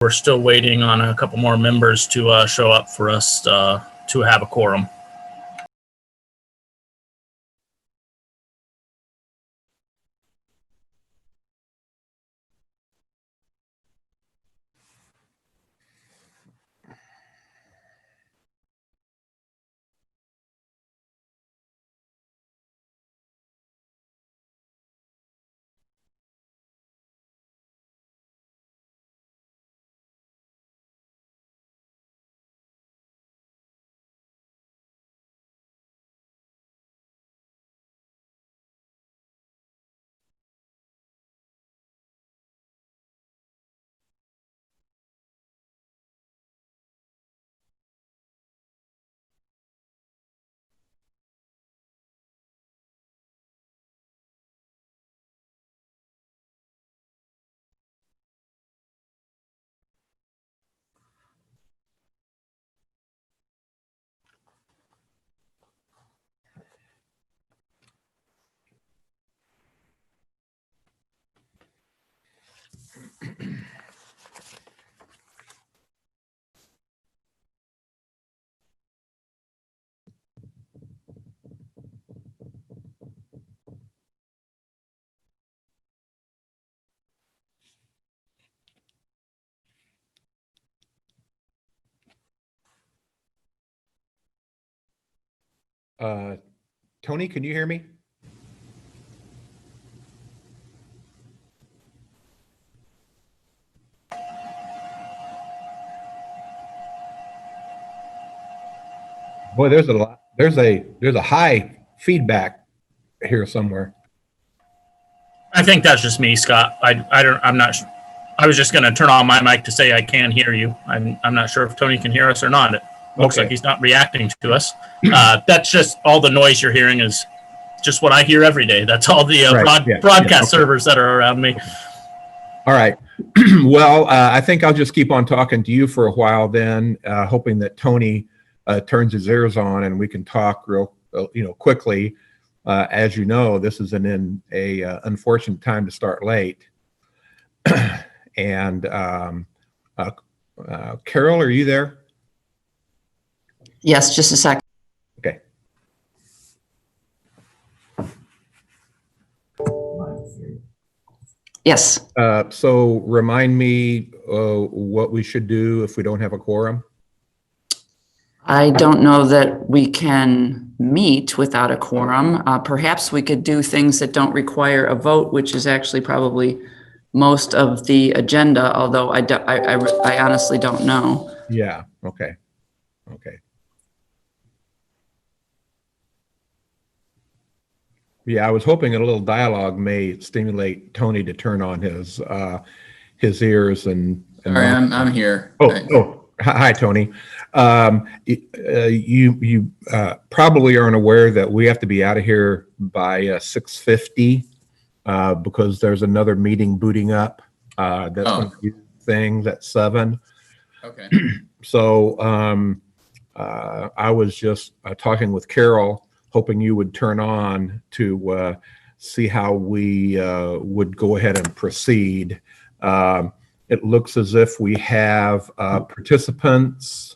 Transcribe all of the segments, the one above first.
We're still waiting on a couple more members to show up for us to have a quorum. Tony, can you hear me? Boy, there's a high feedback here somewhere. I think that's just me, Scott. I'm not. I was just going to turn on my mic to say I can hear you. I'm not sure if Tony can hear us or not. It looks like he's not reacting to us. That's just all the noise you're hearing is just what I hear every day. That's all the broadcast servers that are around me. All right. Well, I think I'll just keep on talking to you for a while then, hoping that Tony turns his ears on and we can talk real, quickly. As you know, this is an unfortunate time to start late. And Carol, are you there? Yes, just a second. Okay. Yes. So remind me what we should do if we don't have a quorum. I don't know that we can meet without a quorum. Perhaps we could do things that don't require a vote, which is actually probably most of the agenda, although I honestly don't know. Yeah, okay. Yeah, I was hoping a little dialogue may stimulate Tony to turn on his ears and Sorry, I'm here. Hi, Tony. You probably aren't aware that we have to be out of here by 6:50 because there's another meeting booting up. That's one of the things at 7. Okay. So I was just talking with Carol, hoping you would turn on to see how we would go ahead and proceed. It looks as if we have participants.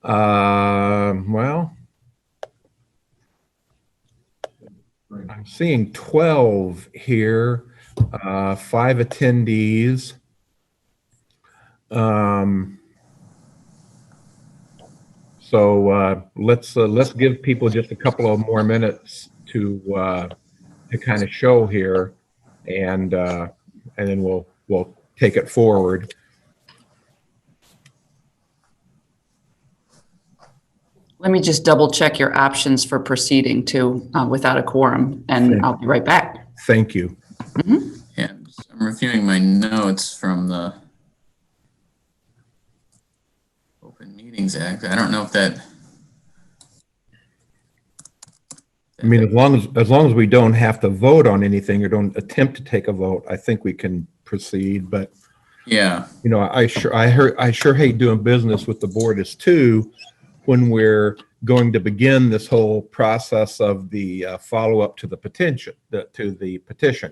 Well, I'm seeing 12 here, 5 attendees. So let's give people just a couple of more minutes to kind of show here, and then we'll take it forward. Let me just double check your options for proceeding too without a quorum, and I'll be right back. Thank you. Mm-hmm. Yeah, I'm reviewing my notes from the Open Meetings Act. I don't know if that. I mean, as long as we don't have to vote on anything or don't attempt to take a vote, I think we can proceed. But yeah, I sure hate doing business with the board as too when we're going to begin this whole process of the follow-up to the petition.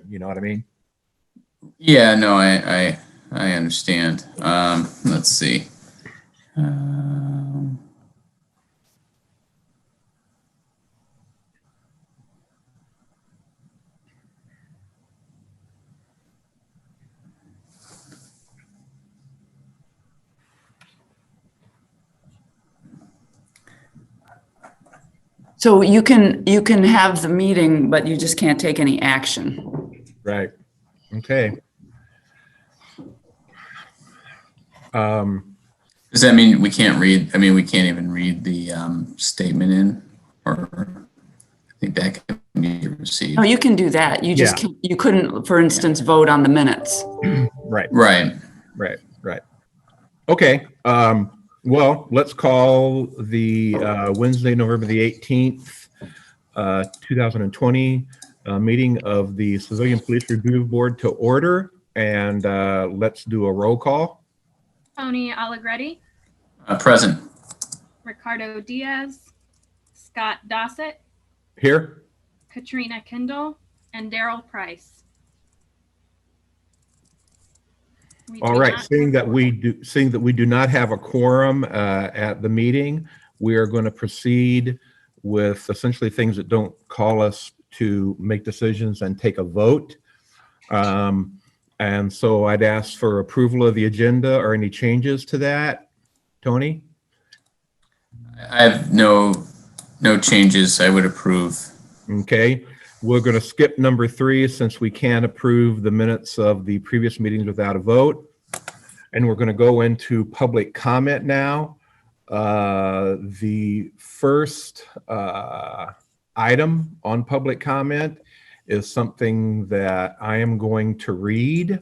You know what I mean? Yeah, no, I I understand. Let's see. Um, So you can have the meeting, but you just can't take any action. Right. Okay. Does that mean we can't read? I mean, we can't even read the statement in, or I think that can be received. No, you can do that. You just Yeah. can't, you couldn't, for instance, vote on the minutes. Right. Right. Right. Okay. Well, let's call the Wednesday, November the 18th, 2020 meeting of the Civilian Police Review Board to order, and let's do a roll call. Tony Allegretti, Present. Ricardo Diaz, Scott Dossett, Here. Katrina Kendall, and Daryl Price. We All do right. not Seeing have- that we do not have a quorum at the meeting, we are going to proceed with essentially things that don't call us to make decisions and take a vote. And so I'd ask for approval of the agenda or any changes to that. Tony? I have no changes. I would approve. Okay. We're going to skip number 3 since we can't approve the minutes of the previous meetings without a vote. And we're going to go into public comment now. The first item on public comment is something that I am going to read.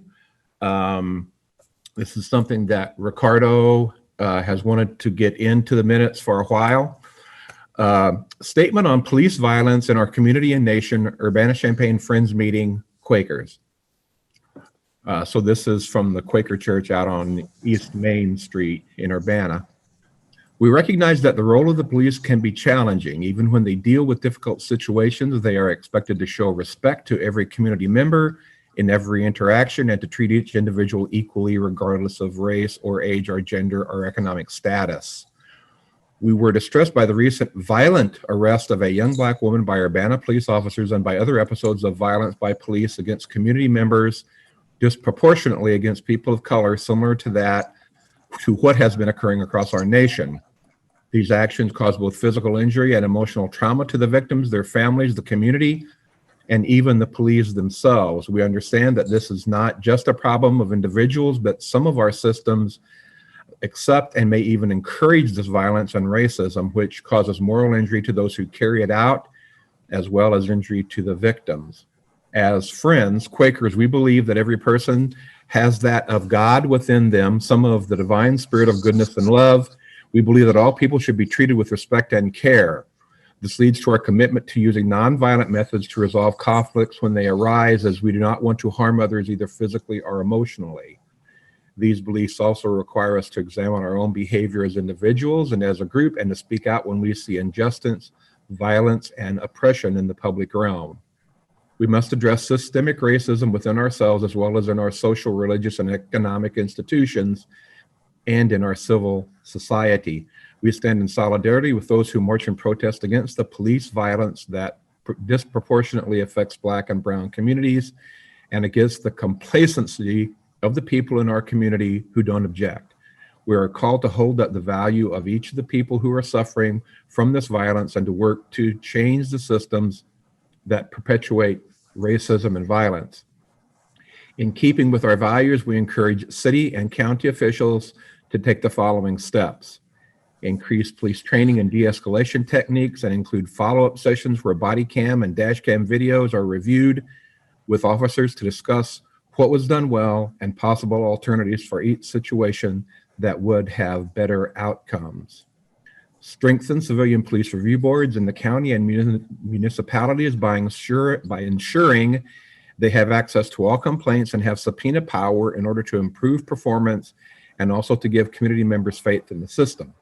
This is something that Ricardo has wanted to get into the minutes for a while. Statement on police violence in our community and nation, Urbana-Champaign Friends Meeting, Quakers. So this is from the Quaker Church out on East Main Street in Urbana. We recognize that the role of the police can be challenging. Even when they deal with difficult situations, they are expected to show respect to every community member in every interaction and to treat each individual equally, regardless of race or age or gender or economic status. We were distressed by the recent violent arrest of a young Black woman by Urbana police officers and by other episodes of violence by police against community members, disproportionately against people of color, similar to what has been occurring across our nation. These actions cause both physical injury and emotional trauma to the victims, their families, the community, and even the police themselves. We understand that this is not just a problem of individuals, but some of our systems accept and may even encourage this violence and racism, which causes moral injury to those who carry it out, as well as injury to the victims. As friends, Quakers, we believe that every person has that of God within them, some of the divine spirit of goodness and love. We believe that all people should be treated with respect and care. This leads to our commitment to using nonviolent methods to resolve conflicts when they arise, as we do not want to harm others either physically or emotionally. These beliefs also require us to examine our own behavior as individuals and as a group, and to speak out when we see injustice, violence, and oppression in the public realm. We must address systemic racism within ourselves, as well as in our social, religious, and economic institutions, and in our civil society. We stand in solidarity with those who march and protest against the police violence that disproportionately affects Black and brown communities, and against the complacency of the people in our community who don't object. We are called to hold up the value of each of the people who are suffering from this violence and to work to change the systems that perpetuate racism and violence. In keeping with our values, we encourage city and county officials to take the following steps: increase police training and de-escalation techniques, and include follow-up sessions where body cam and dash cam videos are reviewed with officers to discuss what was done well and possible alternatives for each situation that would have better outcomes. Strengthen civilian police review boards in the county and municipalities by ensuring they have access to all complaints and have subpoena power in order to improve performance and also to give community members faith in the system.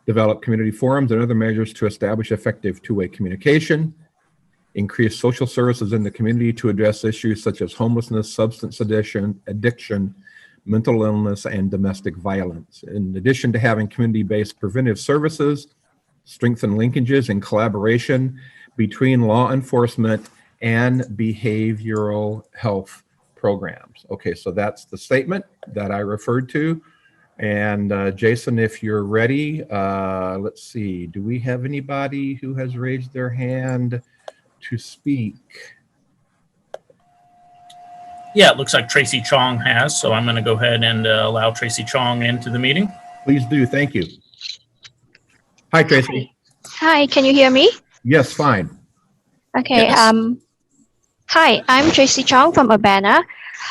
Develop community forums and other measures to establish effective two-way communication. Increase social services in the community to address issues such as homelessness, substance addiction, mental illness, and domestic violence. In addition to having community-based preventive services, strengthen linkages and collaboration between law enforcement and behavioral health programs. Okay, so that's the statement that I referred to. And Jason, if you're ready, let's see, do we have anybody who has raised their hand to speak? Yeah, it looks like Tracy Chong has, so I'm going to go ahead and allow Tracy Chong into the meeting. Please do, thank you. Hi, Tracy. Hi, can you hear me? Yes, fine. Okay. Yes. Hi, I'm Tracy Chong from Urbana.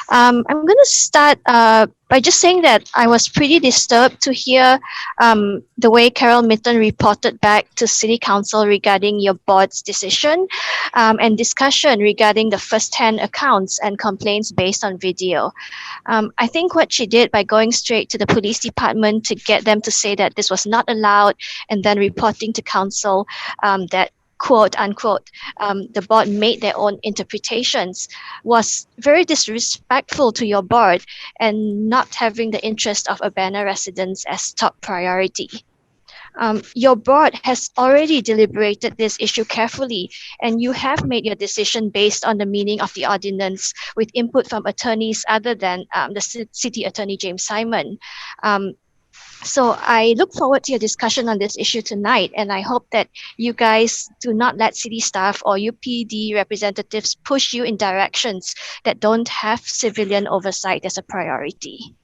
I'm going to start by just saying that I was pretty disturbed to hear the way Carol Mitten reported back to City Council regarding your board's decision and discussion regarding the first-hand accounts and complaints based on video. I think what she did by going straight to the police department to get them to say that this was not allowed and then reporting to council that quote unquote, the board made their own interpretations was very disrespectful to your board and not having the interest of Urbana residents as top priority. Your board has already deliberated this issue carefully, and you have made your decision based on the meaning of the ordinance with input from attorneys other than the City Attorney James Simon. So I look forward to your discussion on this issue tonight, and I hope that you guys do not let city staff or UPD representatives push you in directions that don't have civilian oversight as a priority.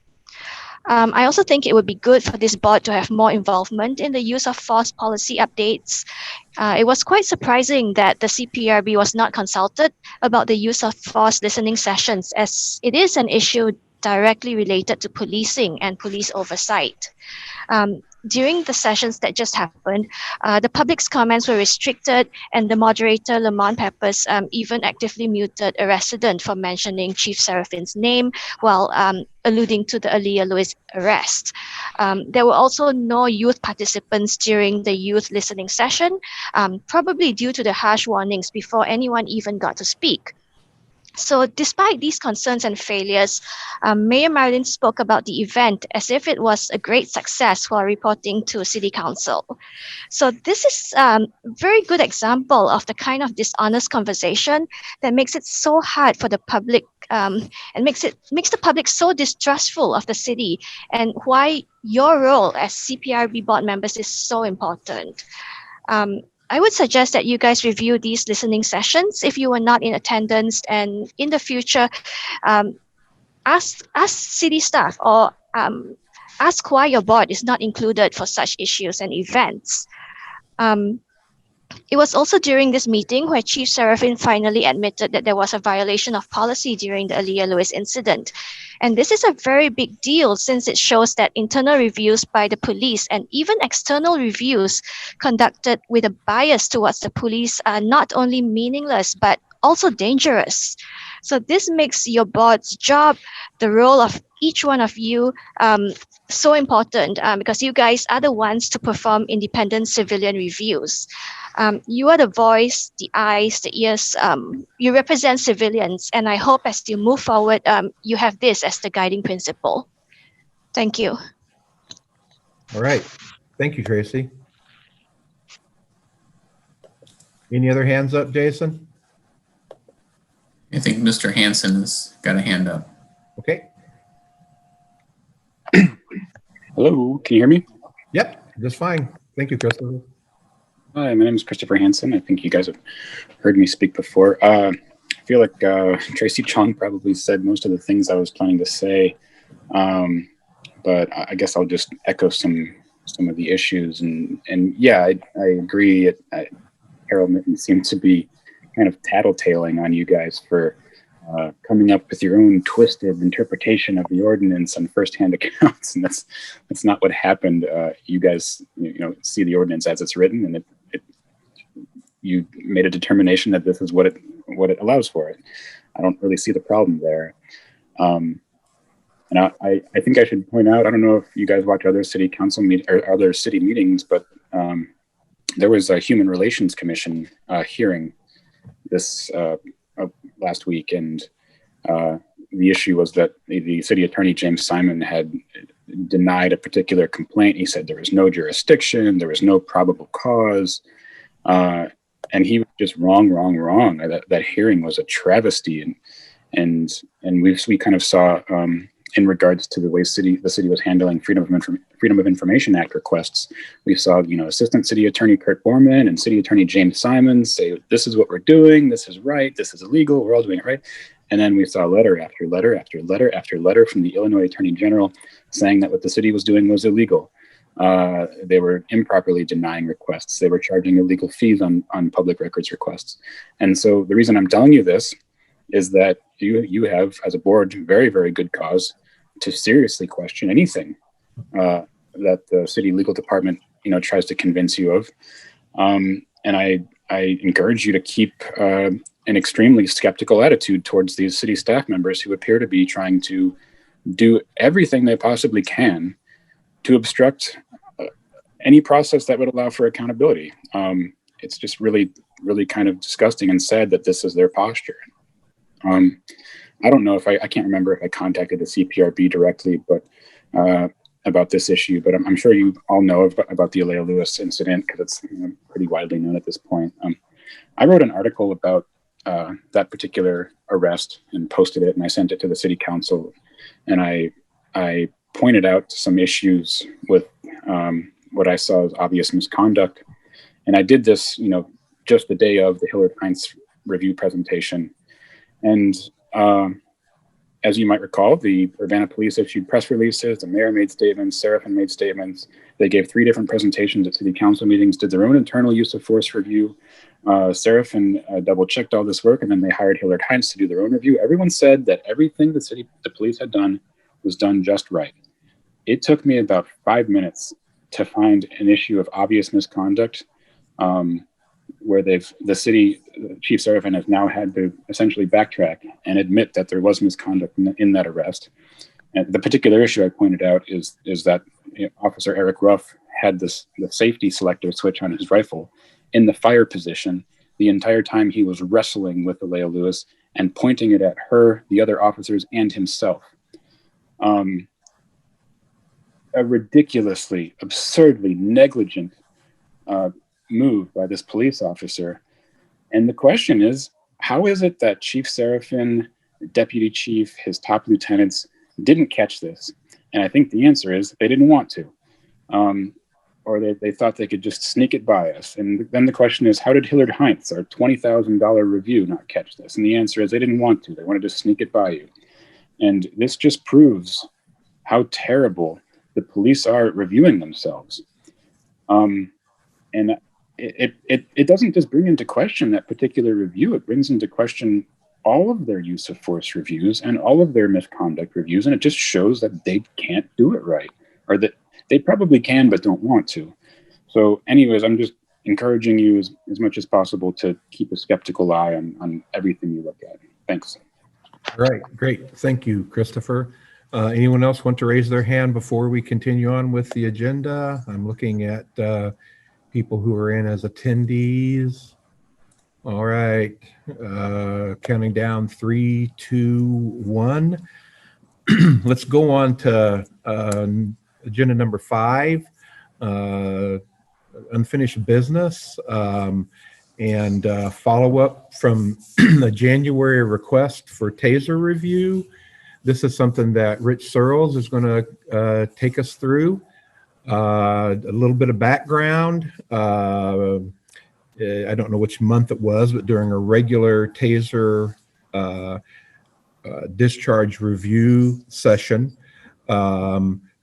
I also think it would be good for this board to have more involvement in the use of force policy updates. It was quite surprising that the CPRB was not consulted about the use of force listening sessions, as it is an issue directly related to policing and police oversight. During the sessions that just happened, the public's comments were restricted, and the moderator, Lamont Peppers, even actively muted a resident from mentioning Chief Seraphin's name while alluding to the Aaliyah Lewis arrest. There were also no youth participants during the youth listening session, probably due to the harsh warnings before anyone even got to speak. So despite these concerns and failures, Mayor Marilyn spoke about the event as if it was a great success while reporting to City Council. So this is a very good example of the kind of dishonest conversation that makes it so hard for the public and makes the public so distrustful of the city, and why your role as CPRB board members is so important. I would suggest that you guys review these listening sessions if you were not in attendance, and in the future, ask city staff or ask why your board is not included for such issues and events. It was also during this meeting where Chief Seraphin finally admitted that there was a violation of policy during the Aaliyah Lewis incident. And this is a very big deal since it shows that internal reviews by the police and even external reviews conducted with a bias towards the police are not only meaningless, but also dangerous. So this makes your board's job, the role of each one of you, so important because you guys are the ones to perform independent civilian reviews. You are the voice, the eyes, the ears. You represent civilians, and I hope as you move forward, you have this as the guiding principle. Thank you. All right. Thank you, Tracy. Any other hands up, Jason? I think Mr. Hansen has got a hand up. Okay. Hello, can you hear me? Yep, just fine. Thank you, Christopher. Hi, my name is Christopher Hansen. I think you guys have heard me speak before. I feel like Tracy Chong probably said most of the things I was planning to say, but I guess I'll just echo some of the issues. And yeah, I agree. Harold Mitten seemed to be kind of tattletaling on you guys for coming up with your own twisted interpretation of the ordinance on firsthand accounts, and that's not what happened. You guys, see the ordinance as it's written, and you made a determination that this is what it allows for it. I don't really see the problem there. And I think I should point out, I don't know if you guys watch other city council or other city meetings, but there was a Human Relations Commission hearing this last week, and the issue was that the city attorney, James Simon, had denied a particular complaint. He said there was no jurisdiction, there was no probable cause. And he was just wrong. That hearing was a travesty. And we kind of saw, in regards to the way the city was handling Freedom of Information Act requests, we saw, Assistant City Attorney Kurt Borman and City Attorney James Simon say, this is what we're doing, this is right, this is illegal, we're all doing it right. And then we saw letter after letter after letter after letter from the Illinois Attorney General saying that what the city was doing was illegal. They were improperly denying requests. They were charging illegal fees on public records requests. And so the reason I'm telling you this is that you have, as a board, very, very good cause to seriously question anything that the city legal department, tries to convince you of. And I encourage you to keep an extremely skeptical attitude towards these city staff members who appear to be trying to do everything they possibly can to obstruct any process that would allow for accountability. It's just really, really kind of disgusting and sad that this is their posture. I don't know if I can't remember if I contacted the CPRB directly, but about this issue, but I'm sure you all know about the Alea Lewis incident because it's pretty widely known at this point. I wrote an article about that particular arrest and posted it, and I sent it to the city council, and I pointed out some issues with what I saw as obvious misconduct. And I did this, just the day of the Hillard Heinz review presentation. And as you might recall, the Urbana police issued press releases, the mayor made statements, Seraphin made statements. They gave 3 different presentations at city council meetings, did their own internal use of force review. Seraphin double checked all this work, and then they hired Hillard Heinz to do their own review. Everyone said that everything the police had done was done just right. It took me about 5 minutes to find an issue of obvious misconduct where the city chief Seraphin has now had to essentially backtrack and admit that there was misconduct in that arrest. And the particular issue I pointed out is that Officer Eric Ruff had the safety selector switch on his rifle in the fire position the entire time he was wrestling with Alea Lewis and pointing it at her, the other officers, and himself. A ridiculously, absurdly negligent move by this police officer. And the question is, how is it that Chief Seraphin, Deputy Chief, his top lieutenants didn't catch this? And I think the answer is they didn't want to. Or they thought they could just sneak it by us. And then the question is, how did Hillard Heinz, our $20,000 review, not catch this? And the answer is they didn't want to. They wanted to sneak it by you. And this just proves how terrible the police are at reviewing themselves. And it doesn't just bring into question that particular review, it brings into question all of their use of force reviews and all of their misconduct reviews. And it just shows that they can't do it right, or that they probably can, but don't want to. So anyways, I'm just encouraging you as much as possible to keep a skeptical eye on everything you look at. Thanks. Right, great. Thank you, Christopher. Anyone else want to raise their hand before we continue on with the agenda? I'm looking at people who are in as attendees. All right, counting down 3, 2, 1. Let's go on to agenda number 5, unfinished business, and follow-up from the January request for TASER review. This is something that Rich Searles is going to take us through. A little bit of background. I don't know which month it was, but during a regular TASER discharge review session,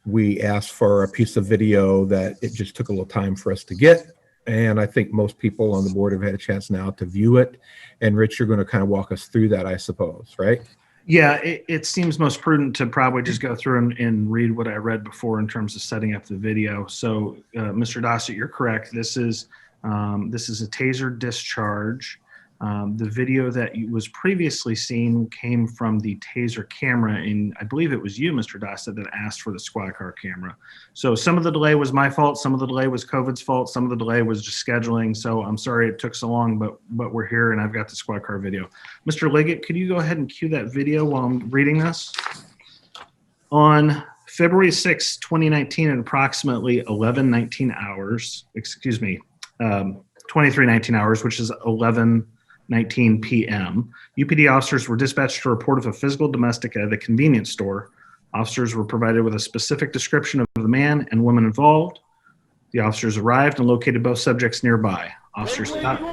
we asked for a piece of video that it just took a little time for us to get. And I think most people on the board have had a chance now to view it. And Rich, you're going to kind of walk us through that, I suppose, right? Yeah, it seems most prudent to probably just go through and read what I read before in terms of setting up the video. So, Mr. Dossett, you're correct. This is a TASER discharge The video that was previously seen came from the taser camera, and I believe it was you, Mr. Dossett, that asked for the squad car camera. So some of the delay was my fault, some of the delay was COVID's fault, some of the delay was just scheduling. So I'm sorry it took so long, but we're here and I've got the squad car video. Mr. Liggett, could you go ahead and cue that video while I'm reading this? On February 6, 2019 at approximately 11:19 hours, 23:19 hours, which is 11:19 p.m. UPD officers were dispatched to a report of a physical domestic at a convenience store. Officers were provided with a specific description of the man and woman involved. The officers arrived and located both subjects nearby. Officers stopped.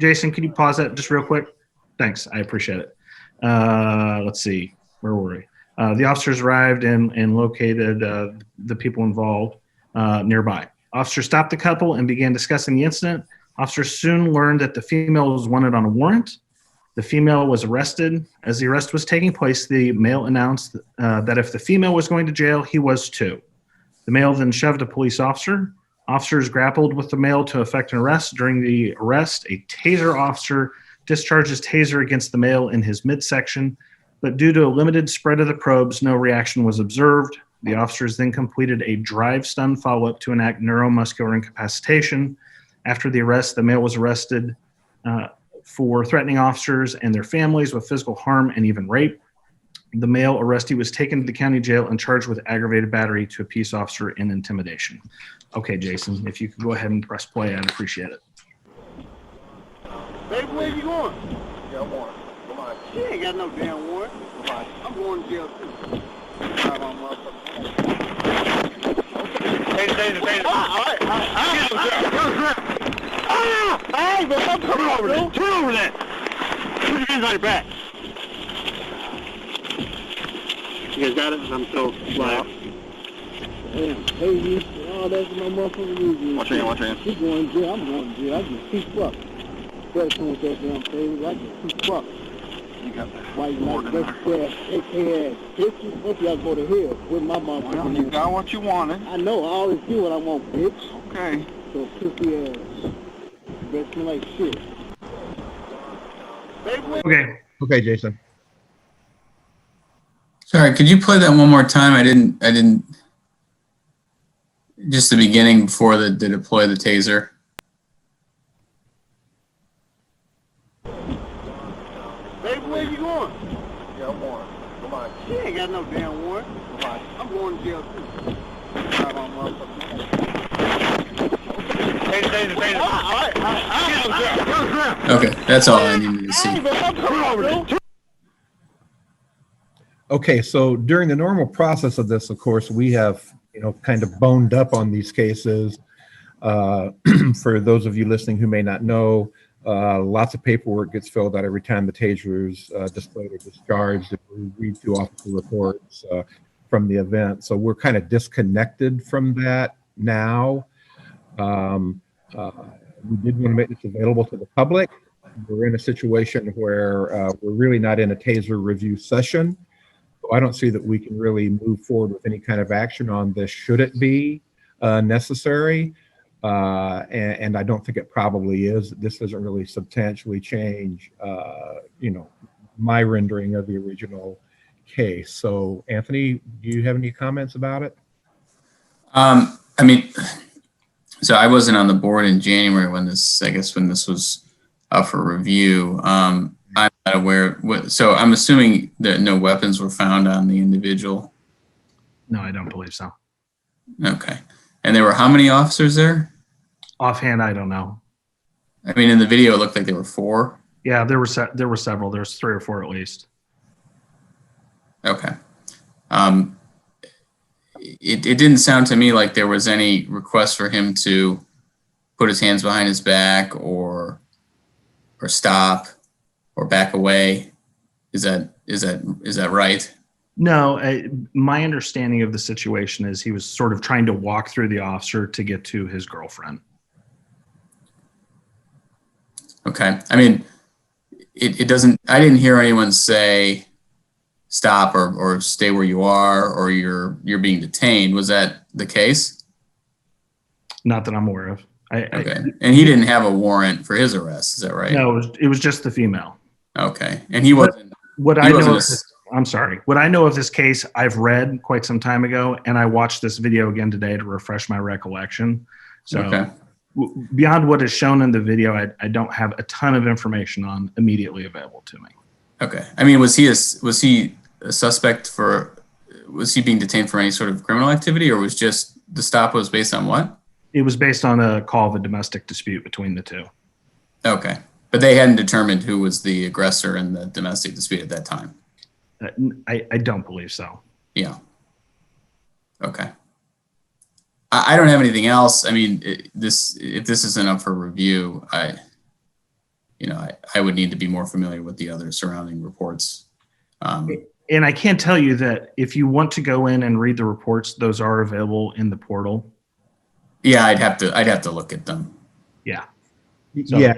Jason, can you pause that just real quick? Thanks, I appreciate it. Let's see, where were we? The officers arrived and located the people involved nearby. Officers stopped the couple and began discussing the incident. Officers soon learned that the female was wanted on a warrant. The female was arrested. As the arrest was taking place, the male announced that if the female was going to jail, he was too. The male then shoved a police officer. Officers grappled with the male to effect an arrest. During the arrest, a taser officer discharged his taser against the male in his midsection, but due to a limited spread of the probes, no reaction was observed. The officers then completed a drive stun follow-up to enact neuromuscular incapacitation. After the arrest, the male was arrested for threatening officers and their families with physical harm and even rape. The male arrestee was taken to the county jail and charged with aggravated battery to a peace officer and intimidation. Okay, Jason, if you could go ahead and press play, I'd appreciate it. Baby, where you going? Yeah, I'm going. Come on. She ain't got no damn warrant. Come on. I'm going to jail too. Drive on, motherfucker. Taser. All right. Hey, man, I'm coming over there. Turn over there. Put your hands on your back. You guys got it? I'm so live. Damn, hey, you. Oh, that's my motherfucker. Watch your hand. She's going to jail. I'm going to jail. I just keep up. Better come with that damn taser. I just keep up. You got that. Why you like that AK-ass picture? What y'all go to hell with my motherfucker? Well, you got what you wanted. I know. I always do what I want, bitch. Okay. So pussy ass. Better smell like shit. Okay, Jason. Sorry, could you play that one more time? I didn't. Just the beginning before the deploy the taser. Baby, where you going? Yeah, I'm going. Come on. She ain't got no damn warrant. Come on. I'm going to jail too. Drive on, motherfucker. Taser. All right. Okay, that's all I needed to see. Hey, man, I'm coming over there. Okay, so during the normal process of this, of course, we have, kind of boned up on these cases. For those of you listening who may not know, lots of paperwork gets filled out every time the taser is displayed or discharged. We read through officer reports from the event. So we're kind of disconnected from that now. We did want to make this available to the public. We're in a situation where we're really not in a taser review session. So I don't see that we can really move forward with any kind of action on this should it be necessary. And I don't think it probably is. This doesn't really substantially change, my rendering of the original case. So Anthony, do you have any comments about it? So I wasn't on the board in January when this was up for review. I'm not aware. So I'm assuming that no weapons were found on the individual. No, I don't believe so. Okay. And there were how many officers there? Offhand, I don't know. I mean, in the video, it looked like there were 4. Yeah, there were several. There's 3 or 4 at least. Okay. It didn't sound to me like there was any request for him to put his hands behind his back or stop or back away. Is that right? No, my understanding of the situation is he was sort of trying to walk through the officer to get to his girlfriend. Okay. I mean, it doesn't, I didn't hear anyone say stop or stay where you are or you're being detained. Was that the case? Not that I'm aware of. Okay. And he didn't have a warrant for his arrest. Is that right? No, it was just the female. Okay. And he wasn't. What he I know wasn't of this, I'm sorry. What I know of this case, I've read quite some time ago, and I watched this video again today to refresh my recollection. So Okay. Beyond what is shown in the video, I don't have a ton of information on immediately available to me. Okay. I mean, was he a suspect for? Was he being detained for any sort of criminal activity, or was just the stop was based on what? It was based on a call of a domestic dispute between the two. Okay. But they hadn't determined who was the aggressor in the domestic dispute at that time. I don't believe so. Yeah. Okay. I don't have anything else. I mean, if this isn't up for review, I would need to be more familiar with the other surrounding reports. And I can tell you that if you want to go in and read the reports, those are available in the portal. Yeah, I'd have to look at them. Yeah. So, Yeah,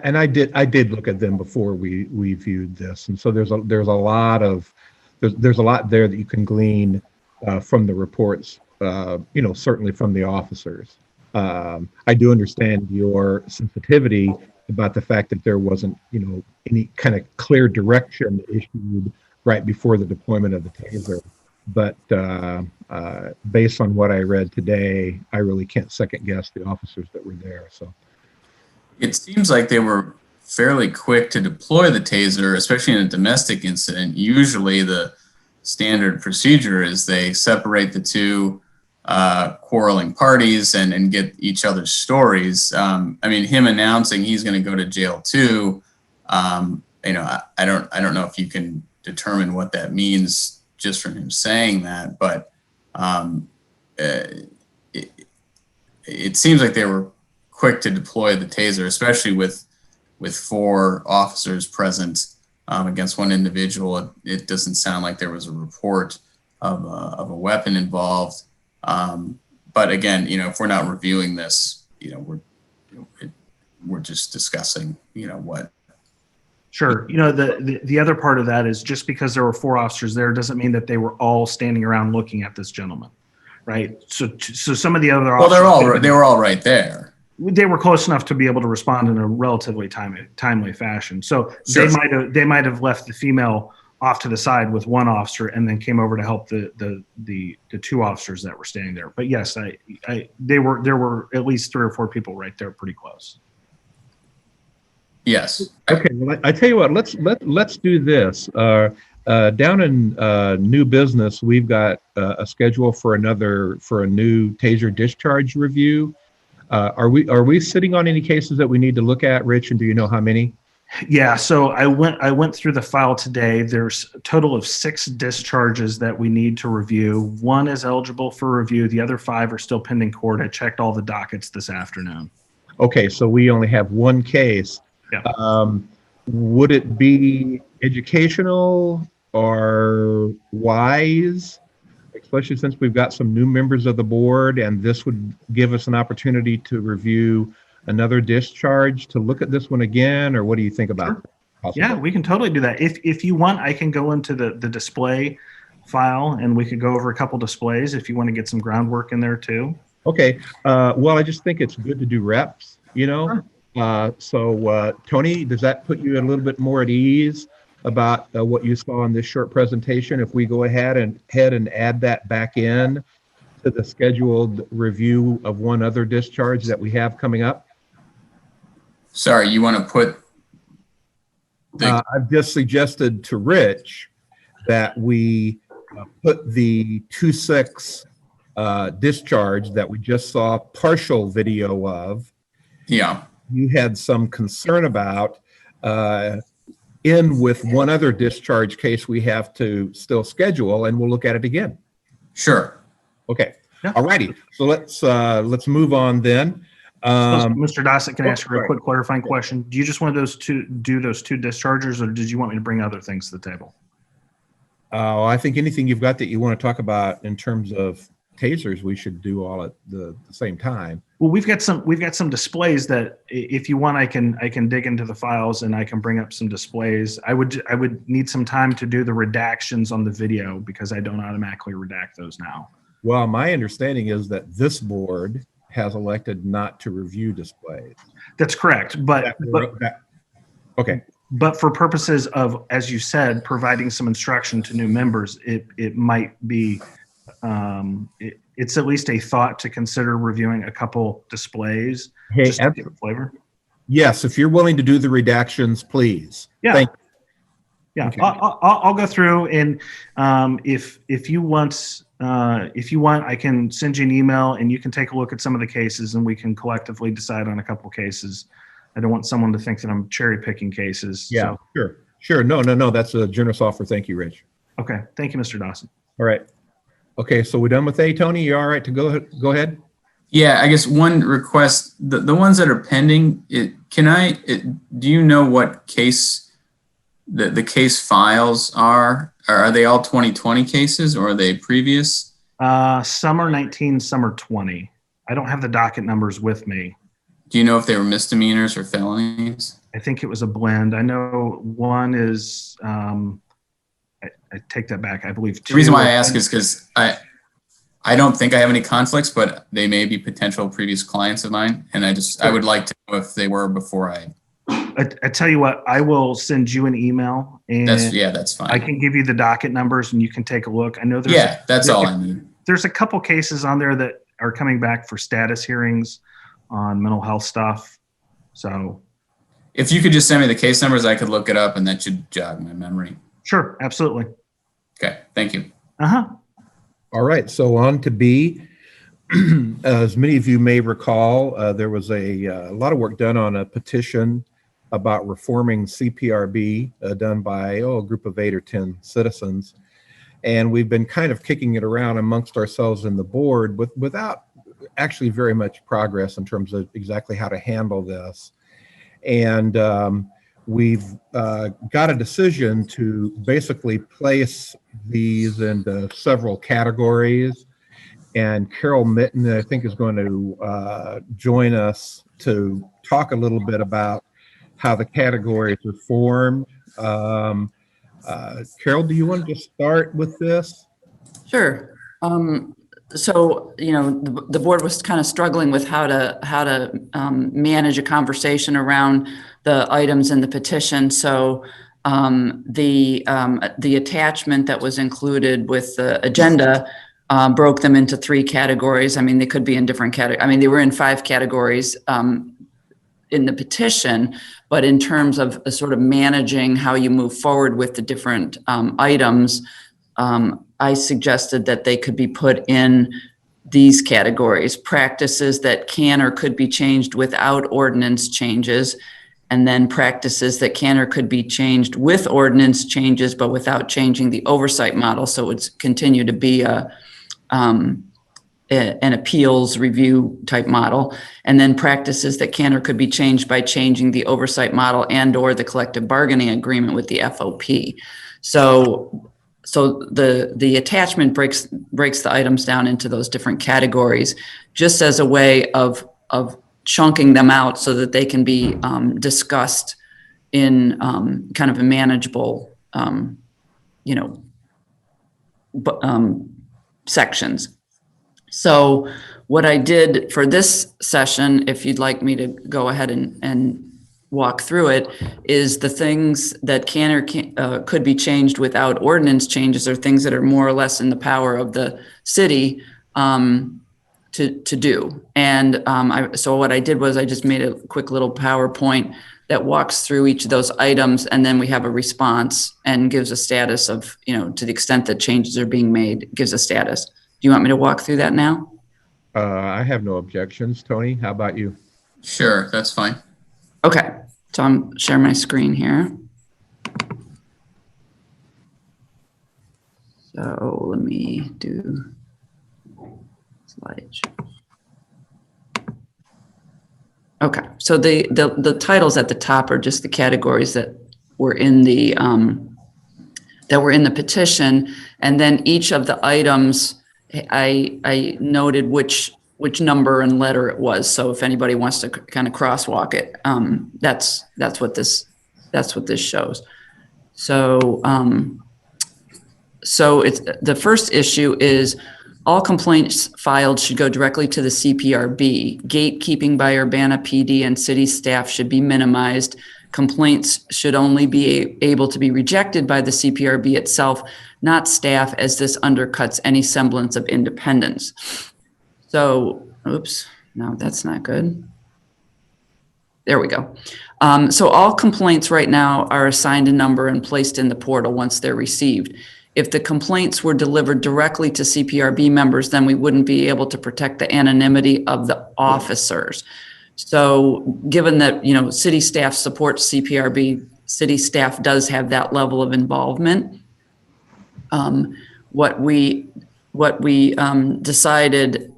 and I did look at them before we viewed this, and so there's a lot there that you can glean from the reports. Certainly from the officers. I do understand your sensitivity about the fact that there wasn't any kind of clear direction issued right before the deployment of the taser, but based on what I read today, I really can't second guess the officers that were there. So. It seems like they were fairly quick to deploy the taser, especially in a domestic incident. Usually the standard procedure is they separate the two quarreling parties and get each other's stories. I mean, him announcing he's going to go to jail too, I don't know if you can determine what that means just from him saying that, but it seems like they were quick to deploy the taser, especially with 4 officers present against one individual. It doesn't sound like there was a report of a weapon involved. But again, if we're not reviewing this, we're just discussing, what. Sure. The other part of that is just because there were 4 officers there doesn't mean that they were all standing around looking at this gentleman, right? So some of the other officers. Well, they were all right there. They were close enough to be able to respond in a relatively timely fashion. So Sure. they might have left the female off to the side with one officer and then came over to help the 2 officers that were standing there. But yes, there were at least 3 or 4 people right there pretty close. Yes. Okay. Well, I tell you what. Let's do this. Down in new business, we've got a schedule for a new taser discharge review. Are we sitting on any cases that we need to look at, Rich? And do you know how many? Yeah, so I went through the file today. There's a total of 6 discharges that we need to review. 1 is eligible for review. The other 5 are still pending court. I checked all the dockets this afternoon. Okay, so we only have 1 case. Yeah. Would it be educational or wise, especially since we've got some new members of the board, and this would give us an opportunity to review another discharge, to look at this one again, or what do you think about that? Yeah, we can totally do that. If you want, I can go into the display file and we could go over a couple displays if you want to get some groundwork in there too. Okay. Well, I just think it's good to do reps, Sure. So Tony, does that put you a little bit more at ease about what you saw in this short presentation? If we go ahead and add that back in to the scheduled review of one other discharge that we have coming up? Sorry, you want to put I've just suggested to Rich that we put the 2-6 discharge that we just saw partial video of. Yeah. You had some concern about in with one other discharge case we have to still schedule, and we'll look at it again. Sure. Okay. Yeah. All righty. So let's move on then. Mr. Dossett, can I ask you a right. quick clarifying question? Do you just want do those two discharges, or did you want me to bring other things to the table? I think anything you've got that you want to talk about in terms of tasers, we should do all at the same time. Well, we've got some displays that, if you want, I can dig into the files and I can bring up some displays. I would need some time to do the redactions on the video because I don't automatically redact those now. Well, my understanding is that this board has elected not to review displays. That's correct. But Okay. But for purposes of, as you said, providing some instruction to new members, it might be, it's at least a thought to consider reviewing a couple displays Hey, just to give it flavor. yes, if you're willing to do the redactions, please. Yeah. Thank you. Yeah, Okay. I'll go through, and if you want, I can send you an email and you can take a look at some of the cases and we can collectively decide on a couple cases. I don't want someone to think that I'm cherry picking cases. Yeah, So, sure. No. That's a generous offer. Thank you, Rich. okay. Thank you, Mr. Dawson. All right. Okay, so we're done with A, Tony? You all right to go ahead? Yeah, I guess one request, the ones that are pending, do you know what case, the case files are? Are they all 2020 cases or are they previous? Some are 19, some are 20. I don't have the docket numbers with me. Do you know if they were misdemeanors or felonies? I think it was a blend. I know one is, I take that back. I believe two. The reason why I ask is because I don't think I have any conflicts, but they may be potential previous clients of mine. And I would like to know if they were before I tell you what, I will send you an email and that's fine. I can give you the docket numbers and you can take a look. I know that's all I need. There's a couple cases on there that are coming back for status hearings on mental health stuff. So if you could just send me the case numbers, I could look it up and that should jog my memory. Sure, absolutely. Okay, thank you. All right, so on to B. As many of you may recall, there was a lot of work done on a petition about reforming CPRB done by a group of 8 or 10 citizens. And we've been kind of kicking it around amongst ourselves in the board without actually very much progress in terms of exactly how to handle this. And we've got a decision to basically place these into several categories. And Carol Mitten, I think, is going to join us to talk a little bit about how the categories are formed. Carol, do you want to just start with this? Sure. So, the board was kind of struggling with how to manage a conversation around the items in the petition. So the attachment that was included with the agenda broke them into 3 categories. I mean, they could be in different categories. I mean, they were in 5 categories in the petition, but in terms of sort of managing how you move forward with the different items, I suggested that they could be put in these categories: practices that can or could be changed without ordinance changes, and then practices that can or could be changed with ordinance changes, but without changing the oversight model. So it would continue to be an appeals review type model, and then practices that can or could be changed by changing the oversight model and or the collective bargaining agreement with the FOP. So the attachment breaks the items down into those different categories, just as a way of chunking them out so that they can be discussed in kind of a manageable, sections. So what I did for this session, if you'd like me to go ahead and walk through it, is the things that can or could be changed without ordinance changes are things that are more or less in the power of the city to do. And so what I did was I just made a quick little PowerPoint that walks through each of those items, and then we have a response and gives a status of, to the extent that changes are being made, gives a status. Do you want me to walk through that now? I have no objections. Tony, how about you? Sure, that's fine. Okay, so I'm sharing my screen here. So let me do slide. Okay, so the titles at the top are just the categories that were in the petition, and then each of the items I noted which number and letter it was. So if anybody wants to kind of crosswalk it, that's what this shows. So it's the first issue is All complaints filed should go directly to the CPRB. Gatekeeping by Urbana PD and city staff should be minimized. Complaints should only be able to be rejected by the CPRB itself, not staff, as this undercuts any semblance of independence. So, oops, no, that's not good. There we go. So all complaints right now are assigned a number and placed in the portal once they're received. If the complaints were delivered directly to CPRB members, then we wouldn't be able to protect the anonymity of the officers. So given that, city staff supports CPRB, city staff does have that level of involvement. What we decided,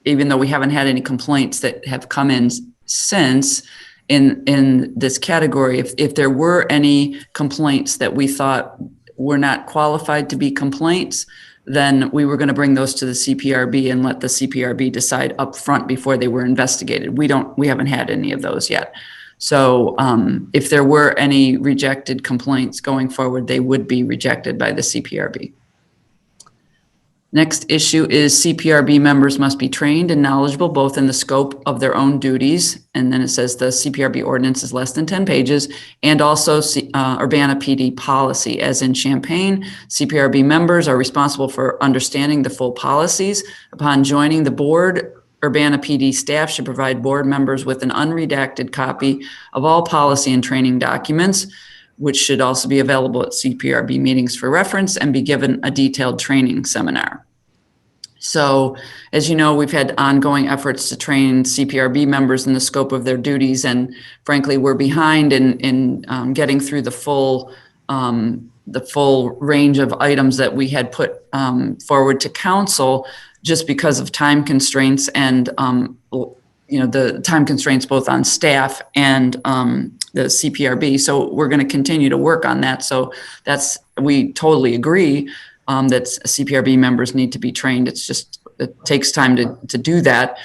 even though we haven't had any complaints that have come in since in this category, if there were any complaints that we thought were not qualified to be complaints, then we were going to bring those to the CPRB and let the CPRB decide up front before they were investigated. We haven't had any of those yet. So if there were any rejected complaints going forward, they would be rejected by the CPRB. Next issue is CPRB members must be trained and knowledgeable both in the scope of their own duties, and then it says the CPRB ordinance is less than 10 pages, and also Urbana PD policy. As in Champaign, CPRB members are responsible for understanding the full policies. Upon joining the board, Urbana PD staff should provide board members with an unredacted copy of all policy and training documents, which should also be available at CPRB meetings for reference and be given a detailed training seminar. So, as you know, we've had ongoing efforts to train CPRB members in the scope of their duties, and frankly, we're behind in getting through the full range of items that we had put forward to council, just because of time constraints and the time constraints both on staff and the CPRB. So we're going to continue to work on that. So we totally agree that CPRB members need to be trained. It takes time to do that.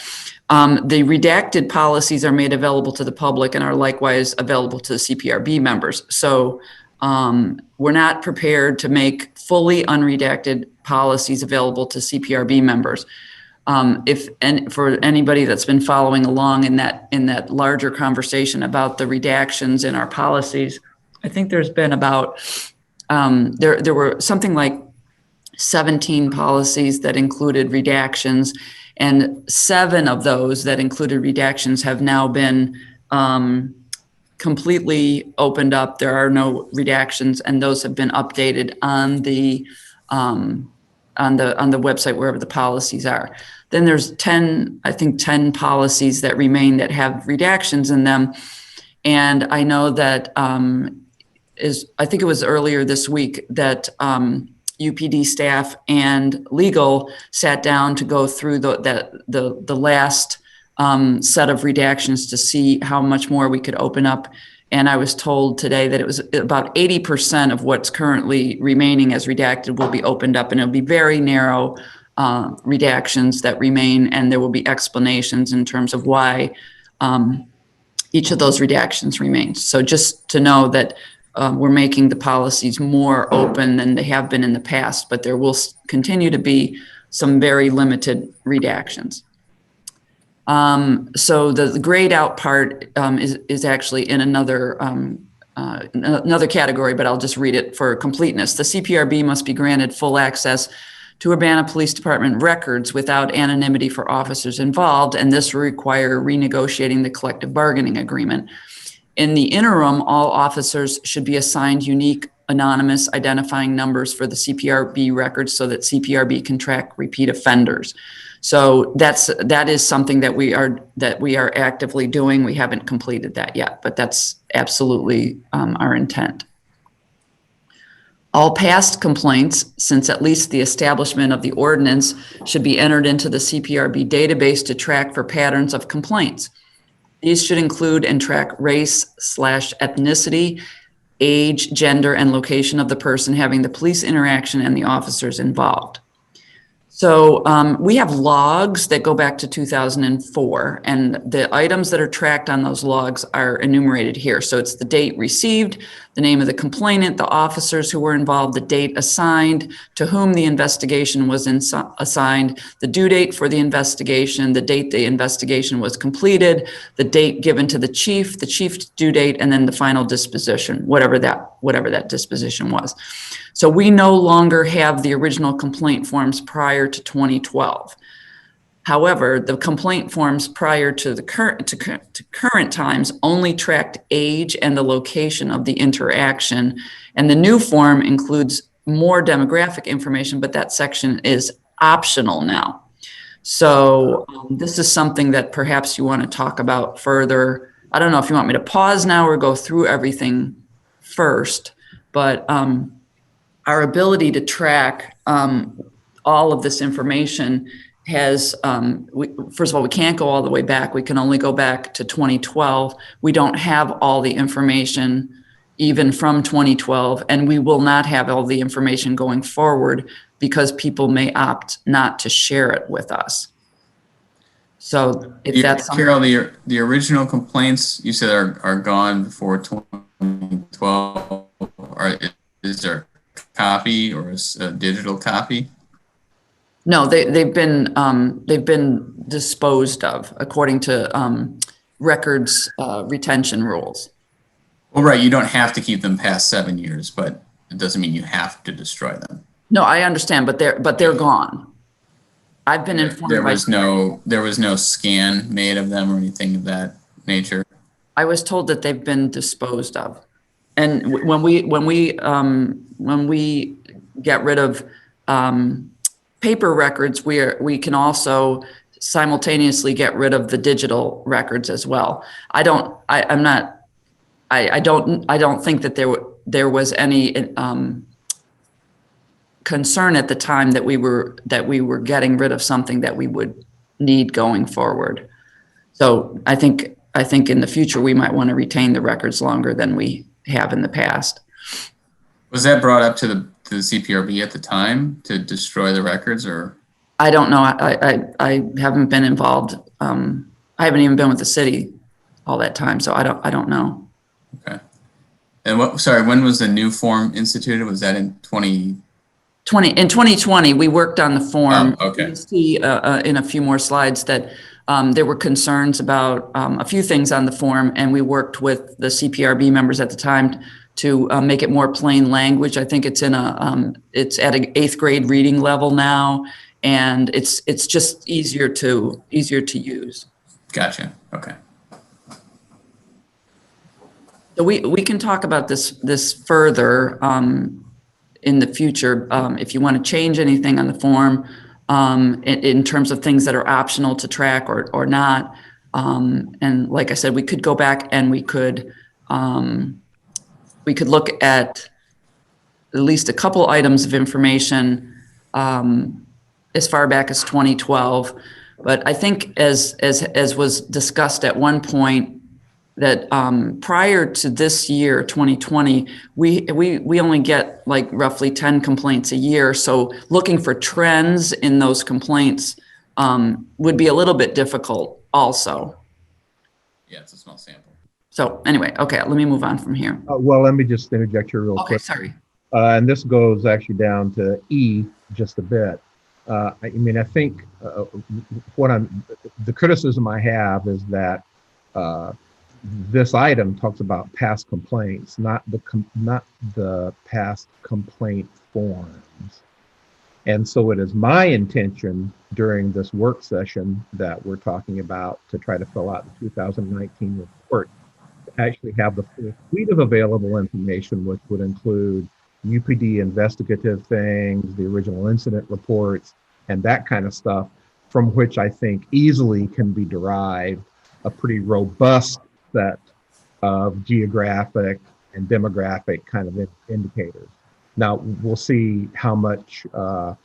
The redacted policies are made available to the public and are likewise available to the CPRB members. So we're not prepared to make fully unredacted policies available to CPRB members. For anybody that's been following along in that larger conversation about the redactions in our policies, I think there's been about there were something like 17 policies that included redactions, and 7 of those that included redactions have now been completely opened up. There are no redactions, and those have been updated on the website wherever the policies are. Then there's 10 policies that remain that have redactions in them. And I know that I think it was earlier this week that UPD staff and legal sat down to go through the last set of redactions to see how much more we could open up. And I was told today that it was about 80% of what's currently remaining as redacted will be opened up, and it'll be very narrow redactions that remain, and there will be explanations in terms of why each of those redactions remains. So just to know that we're making the policies more open than they have been in the past, but there will continue to be some very limited redactions. So the grayed out part is actually in another category, but I'll just read it for completeness. The CPRB must be granted full access to Urbana Police Department records without anonymity for officers involved, and this will require renegotiating the collective bargaining agreement. In the interim, all officers should be assigned unique anonymous identifying numbers for the CPRB records so that CPRB can track repeat offenders. So that is something that we are actively doing. We haven't completed that yet, but that's absolutely our intent. All past complaints, since at least the establishment of the ordinance, should be entered into the CPRB database to track for patterns of complaints. These should include and track race/ethnicity, age, gender, and location of the person having the police interaction and the officers involved. So we have logs that go back to 2004, and the items that are tracked on those logs are enumerated here. So it's the date received, the name of the complainant, the officers who were involved, the date assigned, to whom the investigation was assigned, the due date for the investigation, the date the investigation was completed, the date given to the chief's due date, and then the final disposition, whatever that disposition was. So we no longer have the original complaint forms prior to 2012. However, the complaint forms prior to the current times only tracked age and the location of the interaction. And the new form includes more demographic information, but that section is optional now. So this is something that perhaps you want to talk about further. I don't know if you want me to pause now or go through everything first, but our ability to track all of this information has, first of all, we can't go all the way back. We can only go back to 2012. We don't have all the information even from 2012, and we will not have all the information going forward because people may opt not to share it with us. So if that's something— Carol, the original complaints you said are gone before 2012. Is there a copy or a digital copy? No, they've been disposed of according to records retention rules. Well, right, you don't have to keep them past 7 years, but it doesn't mean you have to destroy them. No, I understand, but they're gone. I've been informed. There was no scan made of them or anything of that nature. I was told that they've been disposed of, and when we get rid of paper records, we can also simultaneously get rid of the digital records as well. I don't think that there was any concern at the time that we were getting rid of something that we would need going forward. So I think in the future we might want to retain the records longer than we have in the past. Was that brought up to the CPRB at the time to destroy the records, or? I don't know. I haven't been involved. I haven't even been with the city all that time, so I don't know. Okay. And when was the new form instituted? Was that in 2020, we worked on the form. Oh, okay. You see in a few more slides that there were concerns about a few things on the form, and we worked with the CPRB members at the time to make it more plain language. I think it's at an 8th grade reading level now, and it's just easier to use. Gotcha. Okay. So we can talk about this further in the future if you want to change anything on the form in terms of things that are optional to track or not. And like I said, we could go back and we could look at least a couple items of information as far back as 2012. But I think as was discussed at one point, that prior to this year, 2020, we only get like roughly 10 complaints a year. So looking for trends in those complaints would be a little bit difficult also. Yeah, it's a small sample. So anyway, okay, let me move on from here. Well, let me just interject here real quick. Sorry. And this goes actually down to E just a bit. I think the criticism I have is that this item talks about past complaints, not the past complaint forms. And so it is my intention during this work session that we're talking about to try to fill out the 2019 report, to actually have the full suite of available information, which would include UPD investigative things, the original incident reports, and that kind of stuff, from which I think easily can be derived a pretty robust set of geographic and demographic kind of indicators. Now we'll see how much I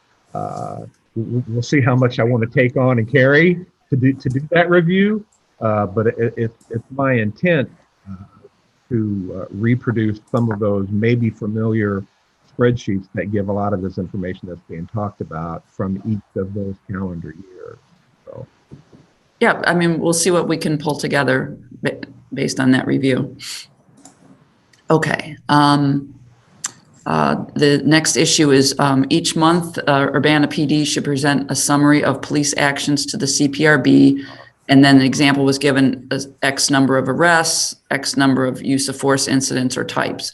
want to take on and carry to do that review. But it's my intent to reproduce some of those maybe familiar spreadsheets that give a lot of this information that's being talked about from each of those calendar years. So. Yeah, I mean, we'll see what we can pull together based on that review. Okay. The next issue is each month, Urbana PD should present a summary of police actions to the CPRB. And then an example was given as X number of arrests, X number of use of force incidents or types.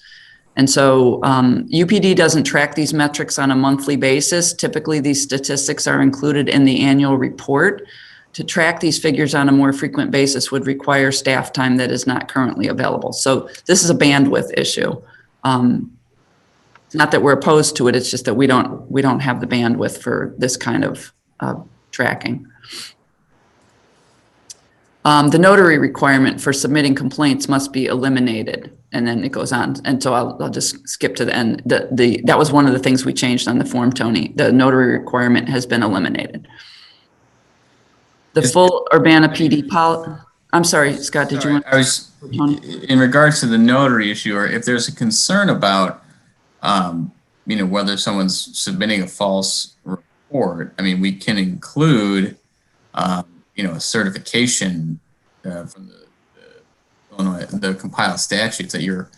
And so UPD doesn't track these metrics on a monthly basis. Typically, these statistics are included in the annual report. To track these figures on a more frequent basis would require staff time that is not currently available. So this is a bandwidth issue. It's not that we're opposed to it, it's just that we don't have the bandwidth for this kind of tracking. The notary requirement for submitting complaints must be eliminated, and then it goes on. And so I'll just skip to the end. That was one of the things we changed on the form, Tony. The notary requirement has been eliminated. The full Urbana PD policy. I'm sorry, Scott, did you want? I was, in regards to the notary issue, or if there's a concern about, whether someone's submitting a false report, I mean, we can include, a certification from the Illinois, the compiled statutes that you're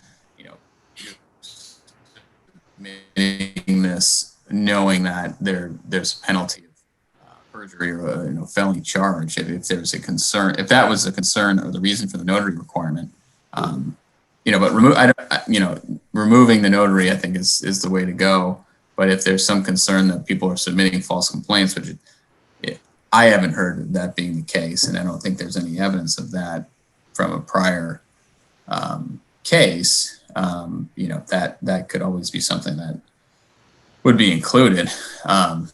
submitting this knowing that there's a penalty of perjury or a felony charge. If there's a concern, if that was a concern or the reason for the notary requirement, but removing the notary, I think is the way to go. But if there's some concern that people are submitting false complaints, which I haven't heard of that being the case, and I don't think there's any evidence of that from a prior case. That could always be something that would be included. Well,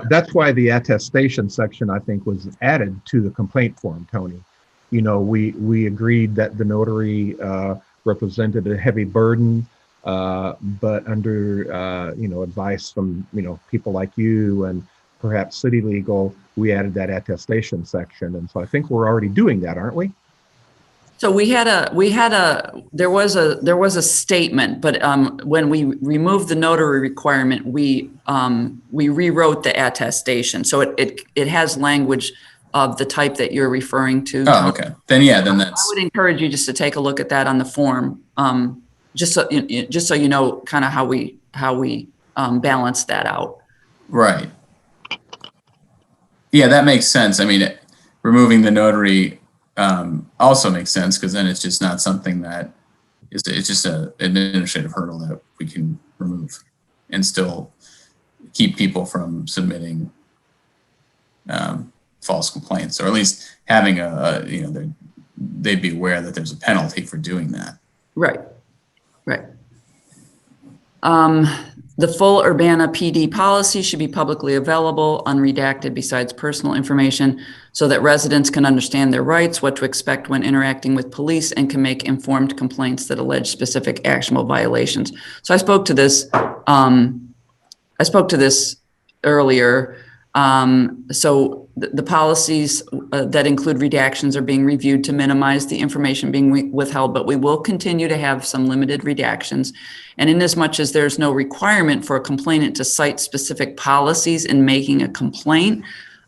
that's why the attestation section, I think, was added to the complaint form, Tony. We agreed that the notary represented a heavy burden, but under advice from people like you and perhaps City Legal, we added that attestation section, and so I think we're already doing that, aren't we? So there was a statement, but when we removed the notary requirement, we rewrote the attestation, so it has language of the type that you're referring to. Oh, okay. Then that's. I would encourage you just to take a look at that on the form, just so you know kind of how we balance that out. Right. Yeah, that makes sense. I mean, removing the notary also makes sense because then it's just not something that it's just an administrative hurdle that we can remove and still keep people from submitting false complaints, or at least having they'd be aware that there's a penalty for doing that. Right. The full Urbana PD policy should be publicly available, unredacted besides personal information, so that residents can understand their rights, what to expect when interacting with police, and can make informed complaints that allege specific actionable violations. So I spoke to this earlier. So the policies that include redactions are being reviewed to minimize the information being withheld, but we will continue to have some limited redactions. And inasmuch as there's no requirement for a complainant to cite specific policies in making a complaint,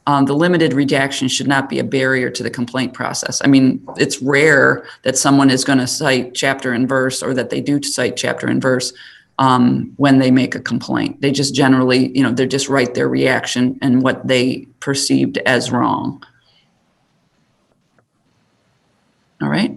the limited redaction should not be a barrier to the complaint process. I mean, it's rare that someone is going to cite chapter and verse, or that they do cite chapter and verse when they make a complaint. They just generally, they just write their reaction and what they perceived as wrong. All right.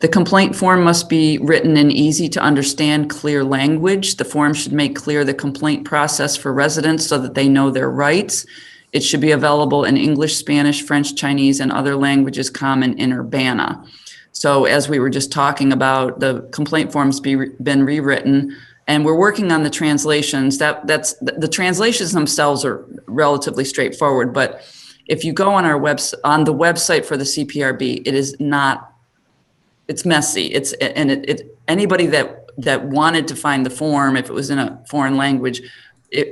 The complaint form must be written in easy to understand, clear language. The form should make clear the complaint process for residents so that they know their rights. It should be available in English, Spanish, French, Chinese, and other languages common in Urbana. So as we were just talking about, the complaint form's been rewritten, and we're working on the translations. That's the translations themselves are relatively straightforward, but if you go on on the website for the CPRB, it is not. It's messy. Anybody that wanted to find the form, if it was in a foreign language,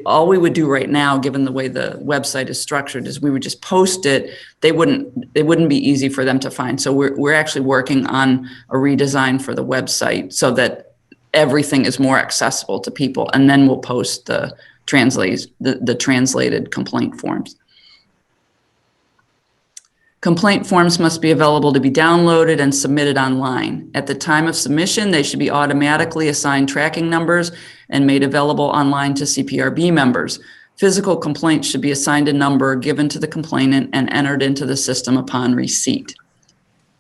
all we would do right now, given the way the website is structured, is we would just post it. It wouldn't be easy for them to find. So we're actually working on a redesign for the website so that everything is more accessible to people, and then we'll post the translated complaint forms. Complaint forms must be available to be downloaded and submitted online. At the time of submission, they should be automatically assigned tracking numbers and made available online to CPRB members. Physical complaints should be assigned a number given to the complainant and entered into the system upon receipt.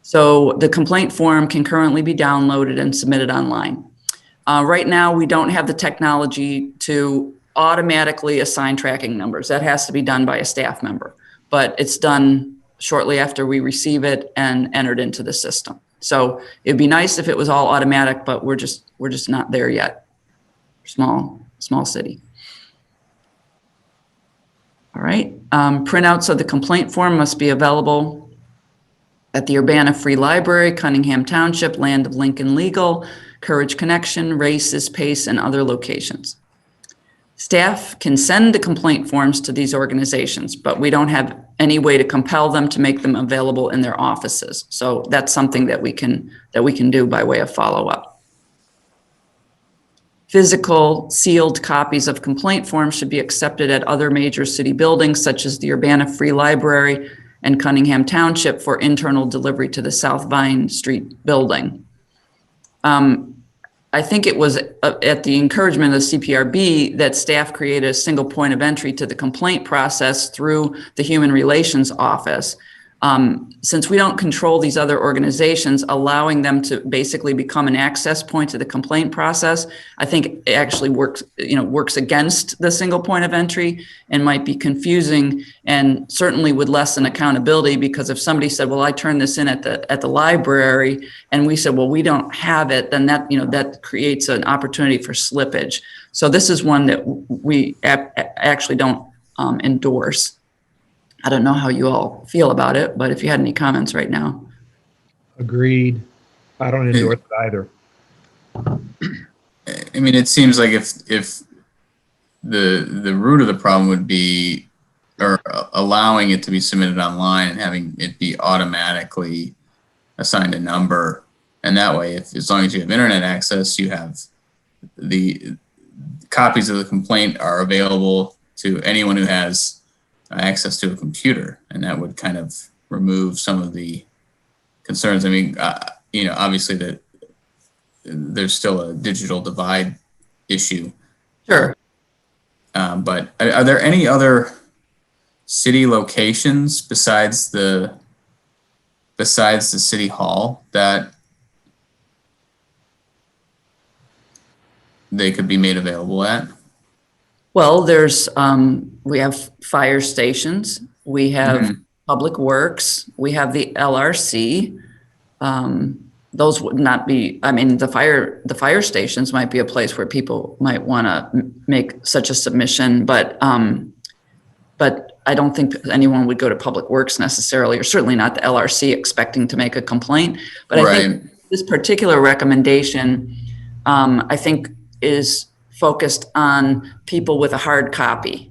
So the complaint form can currently be downloaded and submitted online. Right now, we don't have the technology to automatically assign tracking numbers. That has to be done by a staff member, but it's done shortly after we receive it and entered into the system. So it'd be nice if it was all automatic, but we're just not there yet. Small city. All right. Printouts of the complaint form must be available at the Urbana Free Library, Cunningham Township, Land of Lincoln Legal, Courage Connection, Races, Pace, and other locations. Staff can send the complaint forms to these organizations, but we don't have any way to compel them to make them available in their offices. So that's something that we can do by way of follow-up. Physical sealed copies of complaint forms should be accepted at other major city buildings such as the Urbana Free Library and Cunningham Township for internal delivery to the South Vine Street building. I think it was at the encouragement of the CPRB that staff created a single point of entry to the complaint process through the Human Relations Office. Since we don't control these other organizations, allowing them to basically become an access point to the complaint process, I think it actually works against the single point of entry and might be confusing, and certainly would lessen accountability, because if somebody said, well, I turned this in at the library, and we said, well, we don't have it, then that creates an opportunity for slippage. So this is one that we actually don't endorse. I don't know how you all feel about it, but if you had any comments right now. Agreed. I don't endorse it either. I mean, it seems like if the root of the problem would be, or allowing it to be submitted online and having it be automatically assigned a number, and that way, as long as you have internet access, you have the copies of the complaint are available to anyone who has access to a computer, and that would kind of remove some of the concerns. I mean, obviously that there's still a digital divide issue. Sure. But are there any other city locations besides the city hall that they could be made available at? Well, we have fire stations, we have public works, we have the LRC. Those would not be, I mean, the fire stations might be a place where people might want to make such a submission, but I don't think anyone would go to public works necessarily, or certainly not the LRC expecting to make a complaint. But I think this particular recommendation, I think, is focused on people with a hard copy,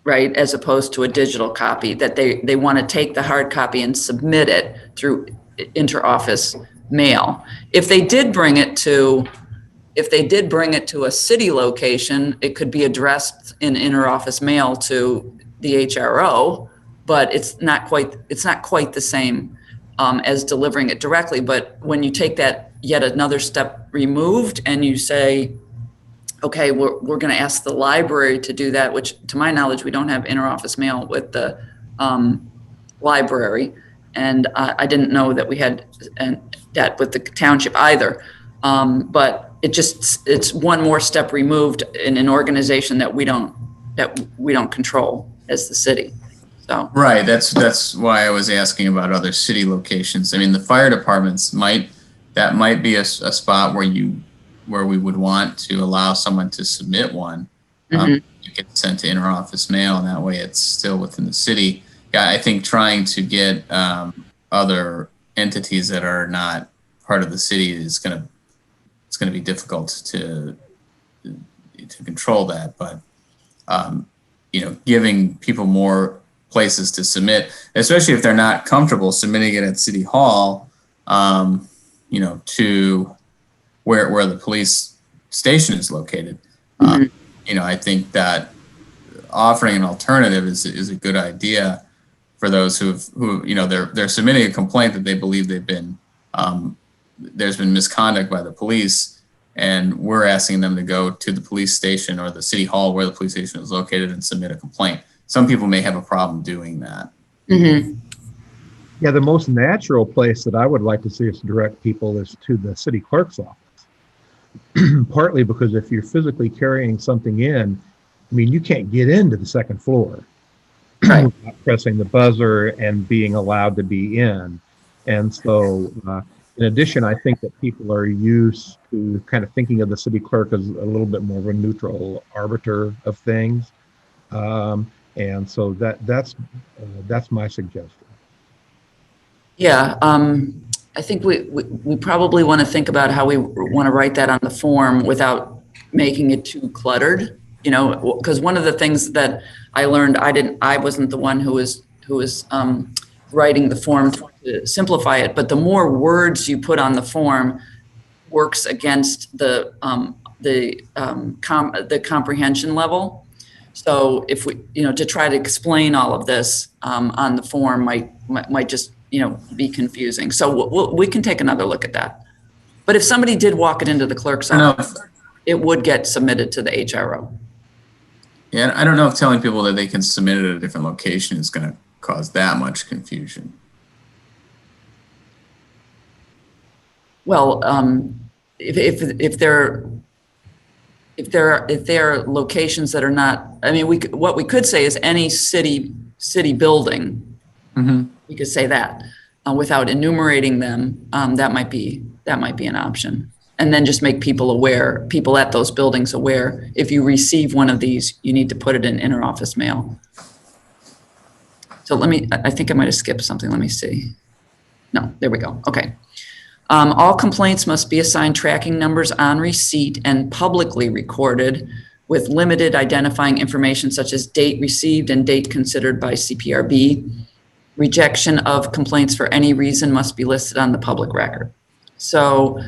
right? As opposed to a digital copy, that they want to take the hard copy and submit it through interoffice mail. If they did bring it to a city location, it could be addressed in interoffice mail to the HRO, but it's not quite the same as delivering it directly. But when you take that yet another step removed and you say, okay, we're going to ask the library to do that, which to my knowledge, we don't have interoffice mail with the library. And I didn't know that we had that with the township either. But it's one more step removed in an organization that we don't control as the city. So right, that's why I was asking about other city locations. I mean, the fire departments might be a spot where we would want to allow someone to submit one. To get sent to interoffice mail, and that way it's still within the city. Yeah, I think trying to get other entities that are not part of the city is going to be difficult to control that. But giving people more places to submit, especially if they're not comfortable submitting it at City Hall, to where the police station is located. I think that offering an alternative is a good idea. for those who you know, they're submitting a complaint that they believe they've been there's been misconduct by the police, and we're asking them to go to the police station or the city hall where the police station is located and submit a complaint. Some people may have a problem doing that. Mm-hmm. Yeah, the most natural place that I would like to see us direct people is to the city clerk's office. Partly because if you're physically carrying something in, I mean, you can't get into the second floor Right. without pressing the buzzer and being allowed to be in. And so, in addition, I think that people are used to kind of thinking of the city clerk as a little bit more of a neutral arbiter of things. And so that's my suggestion. Yeah, I think we probably want to think about how we want to write that on the form without making it too cluttered, you know, because one of the things that I learned, I wasn't the one who was writing the form to simplify it, but the more words you put on the form works against the comprehension level. So if we, you know, to try to explain all of this on the form might just, you know, be confusing. So we can take another look at that. But if somebody did walk it into the clerk's office, it would get submitted to the HRO. Yeah, I don't know if telling people that they can submit it at a different location is going to cause that much confusion. Well, if there are locations that are not, I mean, what we could say is any city building. Mm-hmm. We could say that without enumerating them. That might be an option. And then just make people at those buildings aware, if you receive one of these, you need to put it in interoffice mail. So I think I might have skipped something. Let me see. No, there we go. Okay. All complaints must be assigned tracking numbers on receipt and publicly recorded with limited identifying information such as date received and date considered by CPRB. Rejection of complaints for any reason must be listed on the public record. So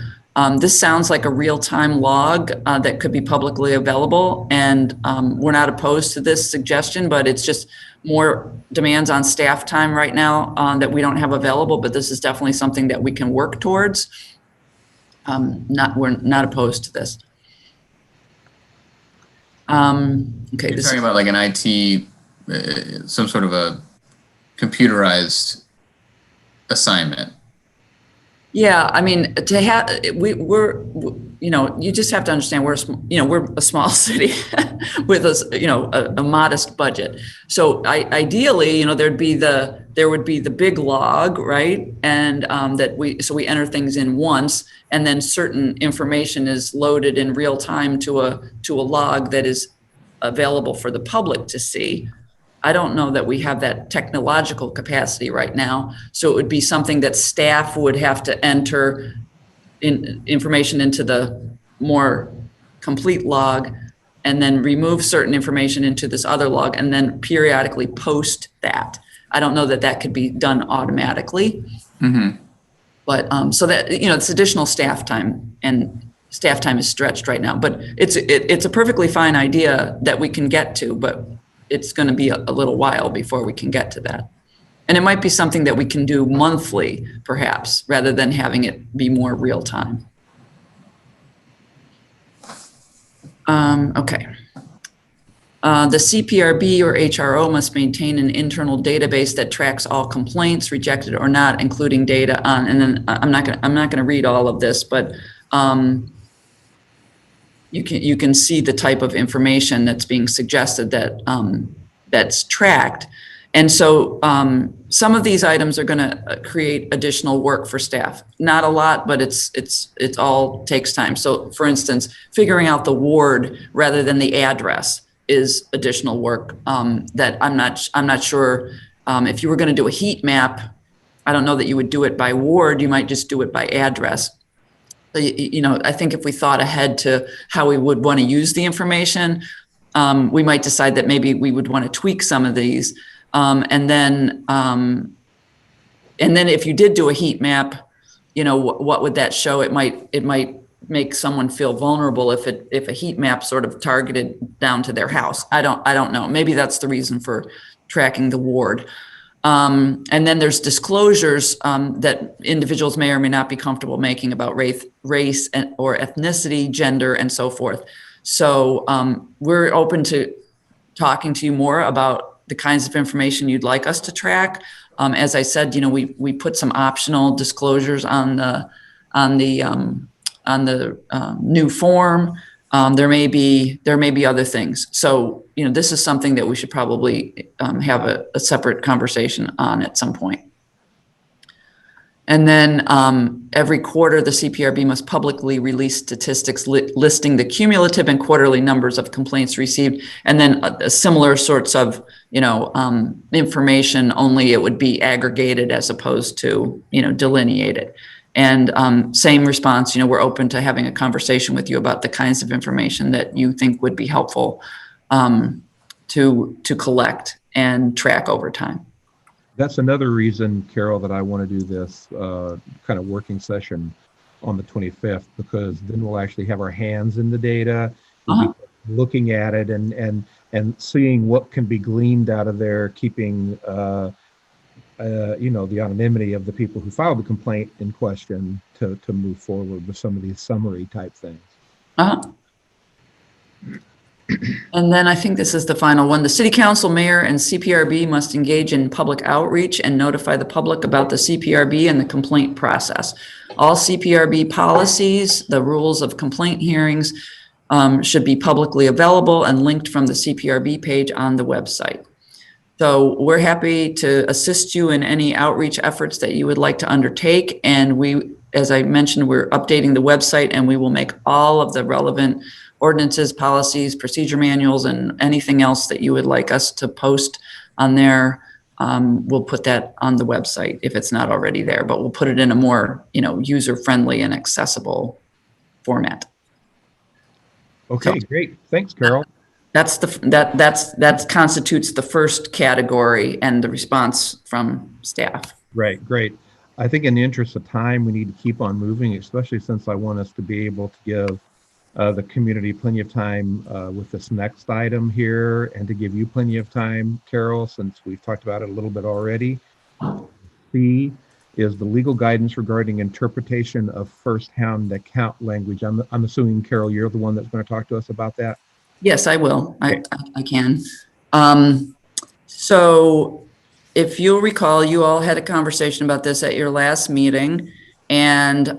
this sounds like a real-time log that could be publicly available, and we're not opposed to this suggestion, but it's just more demands on staff time right now that we don't have available, but this is definitely something that we can work towards. We're not opposed to this. Okay, You're talking about like an IT, some sort of a computerized assignment. Yeah, I mean, to have we're you know, you just have to understand we're a small city with a modest budget. So ideally, you know, there would be the big log, right? And so we enter things in once, and then certain information is loaded in real time to a log that is available for the public to see. I don't know that we have that technological capacity right now. So it would be something that staff would have to enter information into the more complete log, and then remove certain information into this other log, and then periodically post that. I don't know that that could be done automatically. Mm-hmm. But so that, you know, it's additional staff time, and staff time is stretched right now. But it's a perfectly fine idea that we can get to, but it's going to be a little while before we can get to that. And it might be something that we can do monthly, perhaps, rather than having it be more real time. Okay. The CPRB or HRO must maintain an internal database that tracks all complaints, rejected or not, including data on, and then I'm not going to read all of this, but you can see the type of information that's being suggested that that's tracked. And so some of these items are going to create additional work for staff. Not a lot, but it's all takes time. So for instance, figuring out the ward rather than the address is additional work that I'm not sure if you were going to do a heat map. I don't know that you would do it by ward. You might just do it by address. So, you know, I think if we thought ahead to how we would want to use the information, we might decide that maybe we would want to tweak some of these. And then if you did do a heat map, you know, what would that show? It might make someone feel vulnerable if a heat map sort of targeted down to their house. I don't know. Maybe that's the reason for tracking the ward. And then there's disclosures that individuals may or may not be comfortable making about race or ethnicity, gender, and so forth. So we're open to talking to you more about the kinds of information you'd like us to track. As I said, we put some optional disclosures on the new form. There may be other things. So, this is something that we should probably have a separate conversation on at some point. And then every quarter, the CPRB must publicly release statistics listing the cumulative and quarterly numbers of complaints received, and then similar sorts of, information, only it would be aggregated as opposed to, delineated. And same response, we're open to having a conversation with you about the kinds of information that you think would be helpful to collect and track over time. That's another reason, Carol, that I want to do this kind of working session on the 25th, because then we'll actually have our hands in the data, we'll be looking at it and seeing what can be gleaned out of there, keeping the anonymity of the people who filed the complaint in question to move forward with some of these summary type things. And then I think this is the final one. The city council, mayor, and CPRB must engage in public outreach and notify the public about the CPRB and the complaint process. All CPRB policies, the rules of complaint hearings, should be publicly available and linked from the CPRB page on the website. So we're happy to assist you in any outreach efforts that you would like to undertake. And we, as I mentioned, we're updating the website, and we will make all of the relevant ordinances, policies, procedure manuals, and anything else that you would like us to post on there. We'll put that on the website if it's not already there, but we'll put it in a more, user-friendly and accessible format. Okay, great. Thanks, Carol. That constitutes the first category and the response from staff. Right, great. I think in the interest of time, we need to keep on moving, especially since I want us to be able to give the community plenty of time with this next item here, and to give you plenty of time, Carol, since we've talked about it a little bit already. C is the legal guidance regarding interpretation of first-hand account language. I'm assuming, Carol, you're the one that's going to talk to us about that? Yes, I will. Okay. I can. So if you'll recall, you all had a conversation about this at your last meeting, and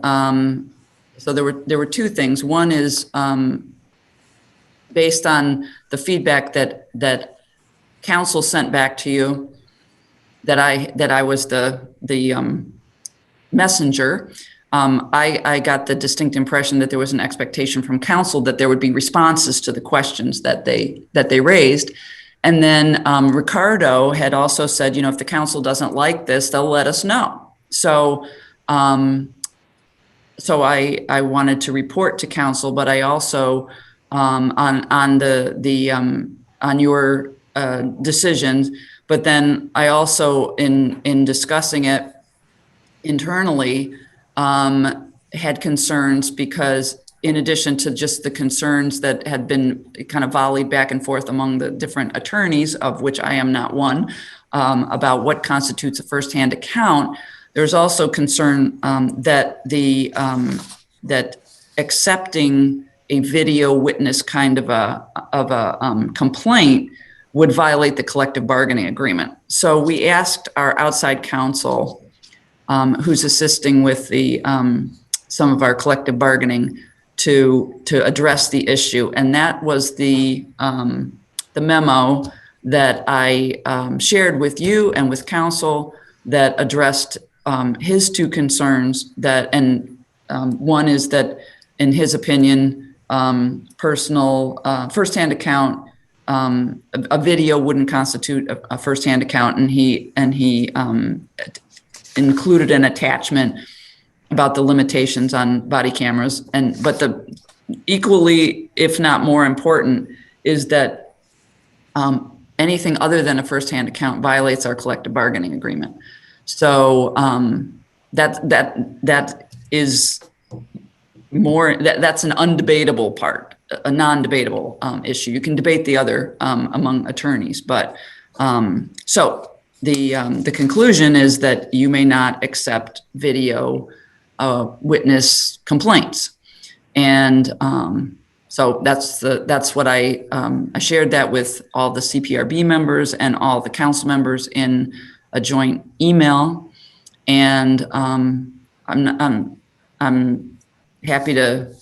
so there were two things. One is based on the feedback that council sent back to you, that I was the messenger. I got the distinct impression that there was an expectation from council that there would be responses to the questions that they raised. And then Ricardo had also said, if the council doesn't like this, they'll let us know. So I wanted to report to council, but I also on your decisions. But then I also, in discussing it internally, had concerns, because in addition to just the concerns that had been kind of volleyed back and forth among the different attorneys, of which I am not one, about what constitutes a firsthand account, there's also concern that that accepting a video witness kind of a complaint would violate the collective bargaining agreement. So we asked our outside counsel, who's assisting with the some of our collective bargaining, to address the issue, and that was the memo that I shared with you and with council that addressed his two concerns. One is that, in his opinion, personal firsthand account, a video wouldn't constitute a firsthand account, and he included an attachment about the limitations on body cameras. But the equally, if not more important, is that anything other than a firsthand account violates our collective bargaining agreement. So that is more, that's an undebatable part, a non-debatable issue. You can debate the other among attorneys, but so the conclusion is that you may not accept video witness complaints. And so that's what I shared that with all the CPRB members and all the council members in a joint email. And I'm happy to,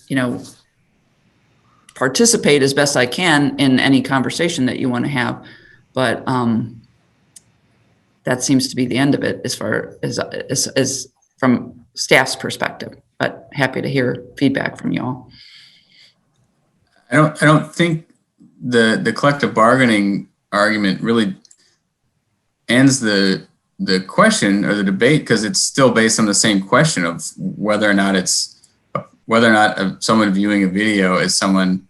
participate as best I can in any conversation that you want to have. But that seems to be the end of it as far as from staff's perspective, but happy to hear feedback from you all. I don't think the collective bargaining argument really ends the question or the debate, because it's still based on the same question of whether or not someone viewing a video is someone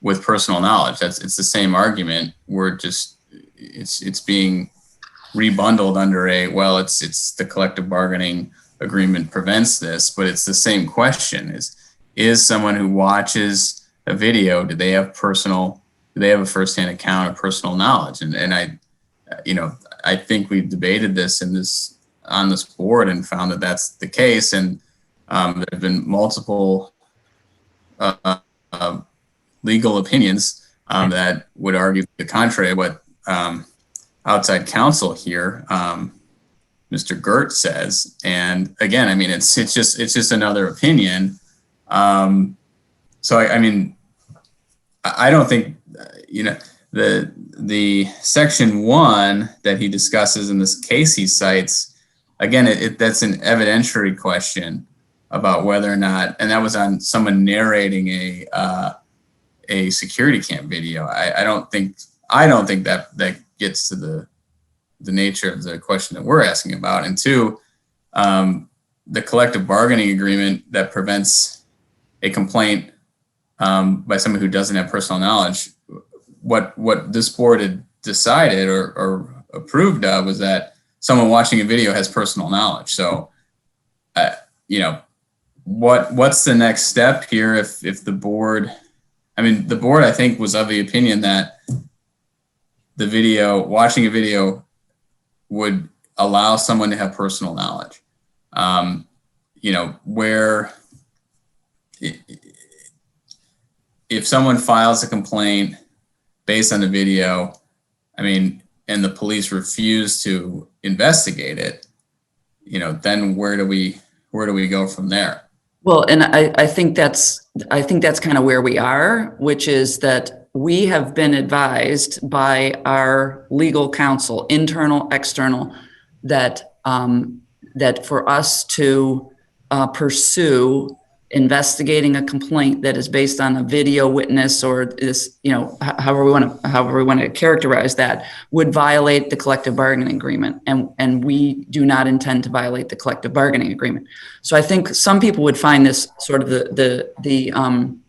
with personal knowledge. It's the same argument. It's being rebundled under it's the collective bargaining agreement prevents this, but it's the same question: is someone who watches a video, do they have a firsthand account of personal knowledge? And I think we've debated this on this board and found that that's the case. And there have been multiple legal opinions that would argue the contrary of what outside counsel here, Mr. Gert, says. And again, I mean, it's just another opinion. So I don't think the section 1 that he discusses in this case he cites, again, that's an evidentiary question about whether or not, and that was on someone narrating a security cam video. I don't think that gets to the nature of the question that we're asking about. And 2, the collective bargaining agreement that prevents a complaint by someone who doesn't have personal knowledge. What this board had decided or approved of was that someone watching a video has personal knowledge. So, what's the next step here if the board? The board, I think, was of the opinion that watching a video would allow someone to have personal knowledge. Where if someone files a complaint based on the video, and the police refuse to investigate it, then where do we go from there? Well, and I think that's kind of where we are, which is that we have been advised by our legal counsel, internal, external, that for us to pursue investigating a complaint that is based on a video witness or this, however we want to characterize that, would violate the collective bargaining agreement, and we do not intend to violate the collective bargaining agreement. So I think some people would find this sort of the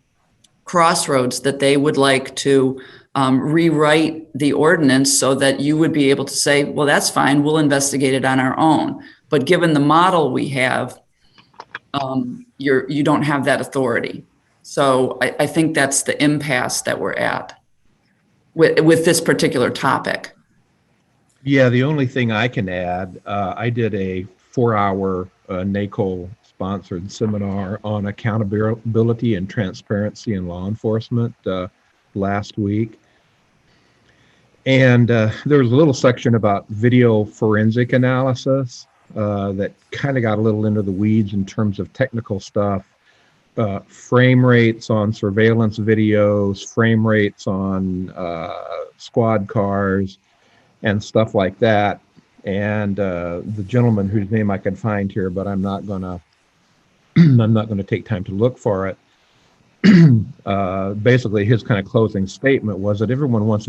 crossroads that they would like to rewrite the ordinance so that you would be able to say, well, that's fine, we'll investigate it on our own. But given the model we have, you don't have that authority. So I think that's the impasse that we're at with this particular topic. Yeah, the only thing I can add, I did a 4-hour NACO-sponsored seminar on accountability and transparency in law enforcement last week. And there was a little section about video forensic analysis that kind of got a little into the weeds in terms of technical stuff, frame rates on surveillance videos, frame rates on squad cars, and stuff like that. And the gentleman whose name I could find here, but I'm not gonna take time to look for it. Basically, his kind of closing statement was that everyone wants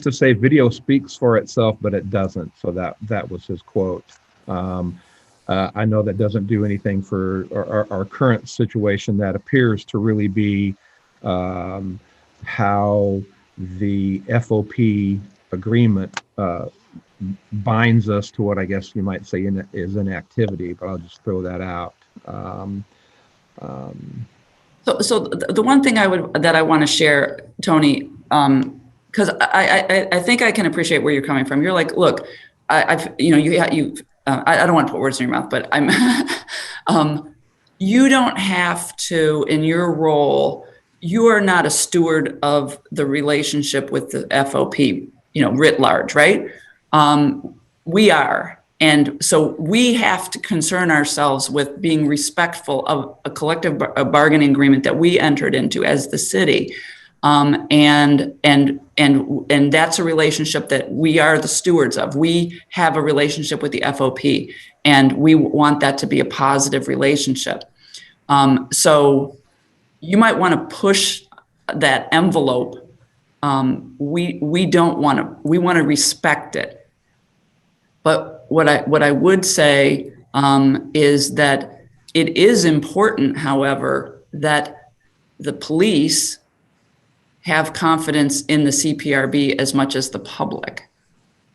to say video speaks for itself, but it doesn't. So that was his quote. I know that doesn't do anything for our current situation. That appears to really be how the FOP agreement binds us to what I guess you might say is inactivity, but I'll just throw that out. So the one thing that I want to share, Tony, because I think I can appreciate where you're coming from. You're like, look, I don't want to put words in your mouth, but you don't have to, in your role, you are not a steward of the relationship with the FOP, writ large, right? We are. And so we have to concern ourselves with being respectful of a collective bargaining agreement that we entered into as the city. And that's a relationship that we are the stewards of. We have a relationship with the FOP, and we want that to be a positive relationship. So you might want to push that envelope. We don't want to. We want to respect it. But what I would say is that it is important, however, that the police have confidence in the CPRB as much as the public.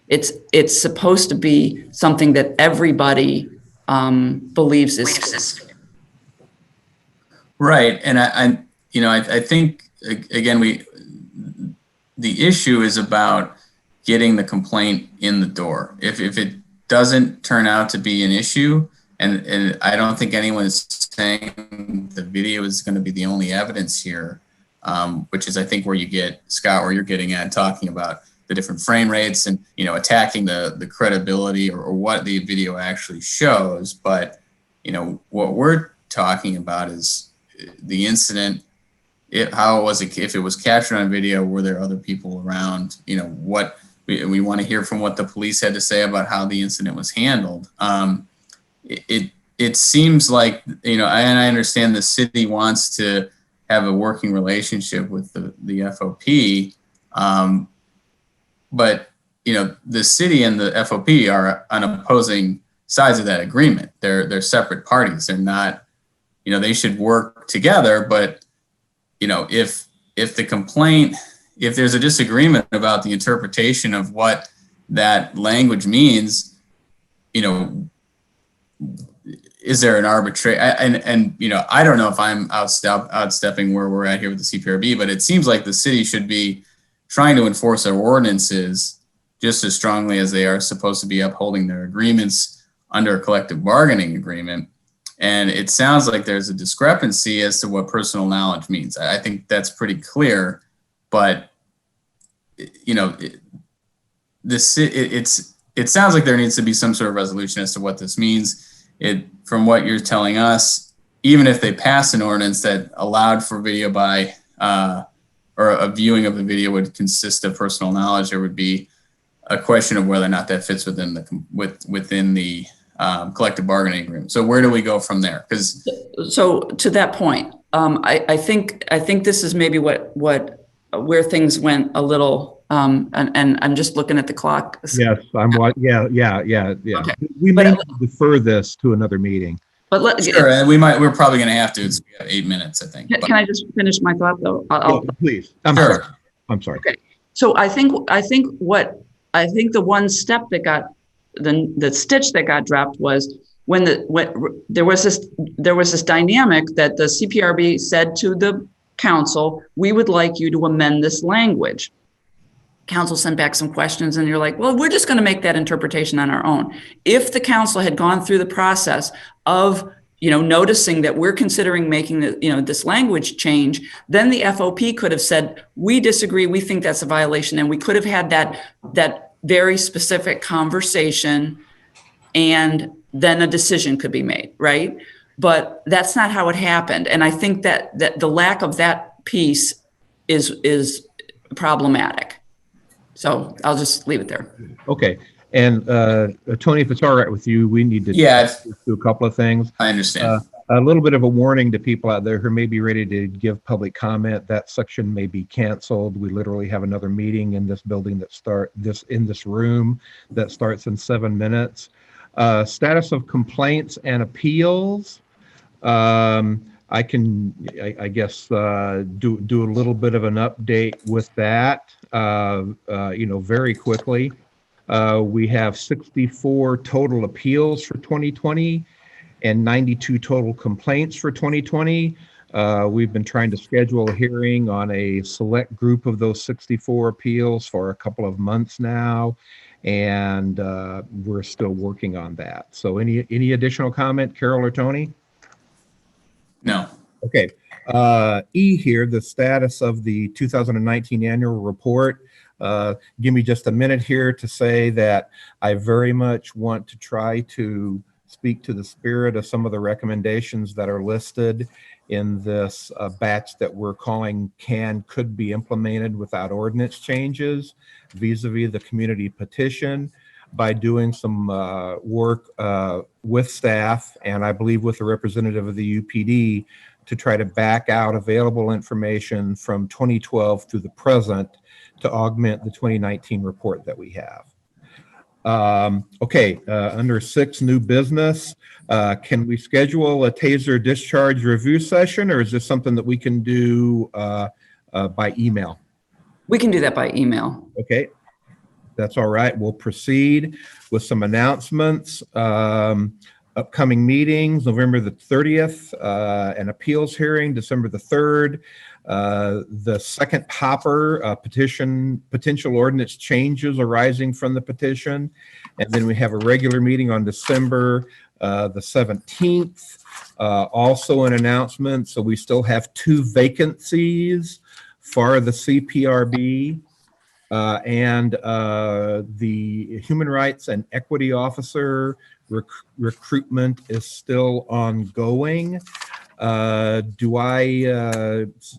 It's supposed to be something that everybody believes is right. And I think again the issue is about getting the complaint in the door. If it doesn't turn out to be an issue, and I don't think anyone is saying the video is going to be the only evidence here, which is I think where you get, Scott, where you're getting at, talking about the different frame rates and attacking the credibility or what the video actually shows. But what we're talking about is the incident, how it was, if it was captured on video, were there other people around? What we want to hear from what the police had to say about how the incident was handled. It seems like, and I understand the city wants to have a working relationship with the FOP, but the city and the FOP are on opposing sides of that agreement. They're separate parties. They're not, they should work together. But if the complaint, if there's a disagreement about the interpretation of what that language means, is there an arbitrary, and I don't know if I'm outstepping where we're at here with the CPRB, but it seems like the city should be trying to enforce their ordinances just as strongly as they are supposed to be upholding their agreements under a collective bargaining agreement. And it sounds like there's a discrepancy as to what personal knowledge means. I think that's pretty clear, but it sounds like there needs to be some sort of resolution as to what this means. From what you're telling us, even if they passed an ordinance that allowed for video by or a viewing of the video would consist of personal knowledge, there would be a question of whether or not that fits within the collective bargaining agreement. So where do we go from there? So to that point, I think this is maybe where things went a little. And I'm just looking at the clock. Yes, yeah. Okay. We may defer this to another meeting. But sure, and we're probably going to have to. We have 8 minutes, I think. Can I just finish my thought though? Please. I'm sorry. Okay. So I think the one step that got the stitch that got dropped was when there was this dynamic that the CPRB said to the council, we would like you to amend this language. Council sent back some questions and you're like, well, we're just going to make that interpretation on our own. If the council had gone through the process of, noticing that we're considering making this language change, then the FOP could have said, we disagree. We think that's a violation. And we could have had that very specific conversation and then a decision could be made. Right. But that's not how it happened. And I think that the lack of that piece is problematic. So I'll just leave it there. Okay. And Tony, if it's all right with you, we need to do a couple of things. I understand. A little bit of a warning to people out there who may be ready to give public comment. That section may be canceled. We literally have another meeting in this building in this room that starts in 7 minutes. Status of complaints and appeals. I can, I guess, do a little bit of an update with that, very quickly. We have 64 total appeals for 2020 and 92 total complaints for 2020. We've been trying to schedule a hearing on a select group of those 64 appeals for a couple of months now, and we're still working on that. So any additional comment, Carol or Tony? No. Okay. E here, the status of the 2019 annual report. Give me just a minute here to say that I very much want to try to speak to the spirit of some of the recommendations that are listed in this batch that we're calling could be implemented without ordinance changes vis-a-vis the community petition, by doing some work with staff and I believe with a representative of the UPD to try to back out available information from 2012 through the present to augment the 2019 report that we have. Okay, under 6, new business, can we schedule a taser discharge review session, or is this something that we can do by email? We can do that by email. Okay, that's all right. We'll proceed with some announcements. Upcoming meetings, November the 30th, an appeals hearing, December the 3rd, the second Hopper potential ordinance changes arising from the petition. And then we have a regular meeting on December the 17th. Also an announcement, so we still have 2 vacancies for the CPRB. And the Human Rights and Equity Officer recruitment is still ongoing. Do I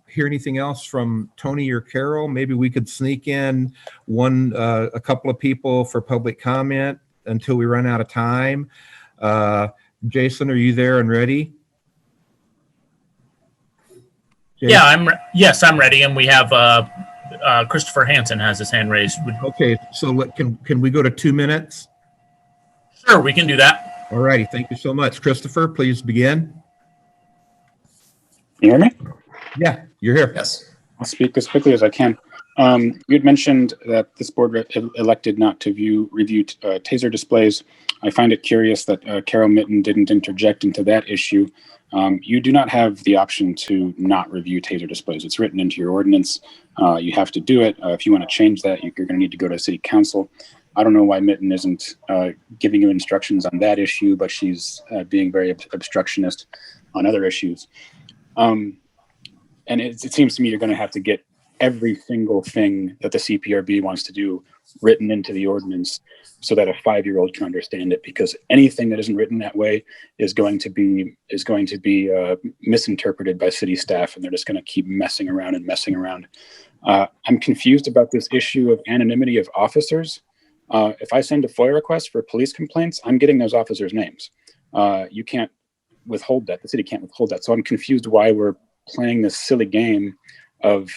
hear anything else from Tony or Carol? Maybe we could sneak in a couple of people for public comment until we run out of time. Jason, are you there and ready? Jason? Yeah, yes, I'm ready, and we have Christopher Hansen has his hand raised. Okay, so can we go to 2 minutes? Sure, we can do that. All righty, thank you so much. Christopher, please begin. You hear me? Yeah, you're here. Yes. I'll speak as quickly as I can. You had mentioned that this board elected not to review taser displays. I find it curious that Carol Mitten didn't interject into that issue. You do not have the option to not review taser displays. It's written into your ordinance. You have to do it. If you want to change that, you're going to need to go to city council. I don't know why Mitten isn't giving you instructions on that issue, but she's being very obstructionist on other issues. And it seems to me you're going to have to get every single thing that the CPRB wants to do written into the ordinance so that a 5-year-old can understand it, because anything that isn't written that way is going to be misinterpreted by city staff, and they're just going to keep messing around and messing around. I'm confused about this issue of anonymity of officers. If I send a FOIA request for police complaints, I'm getting those officers' names. You can't withhold that. The city can't withhold that. So I'm confused why we're playing this silly game of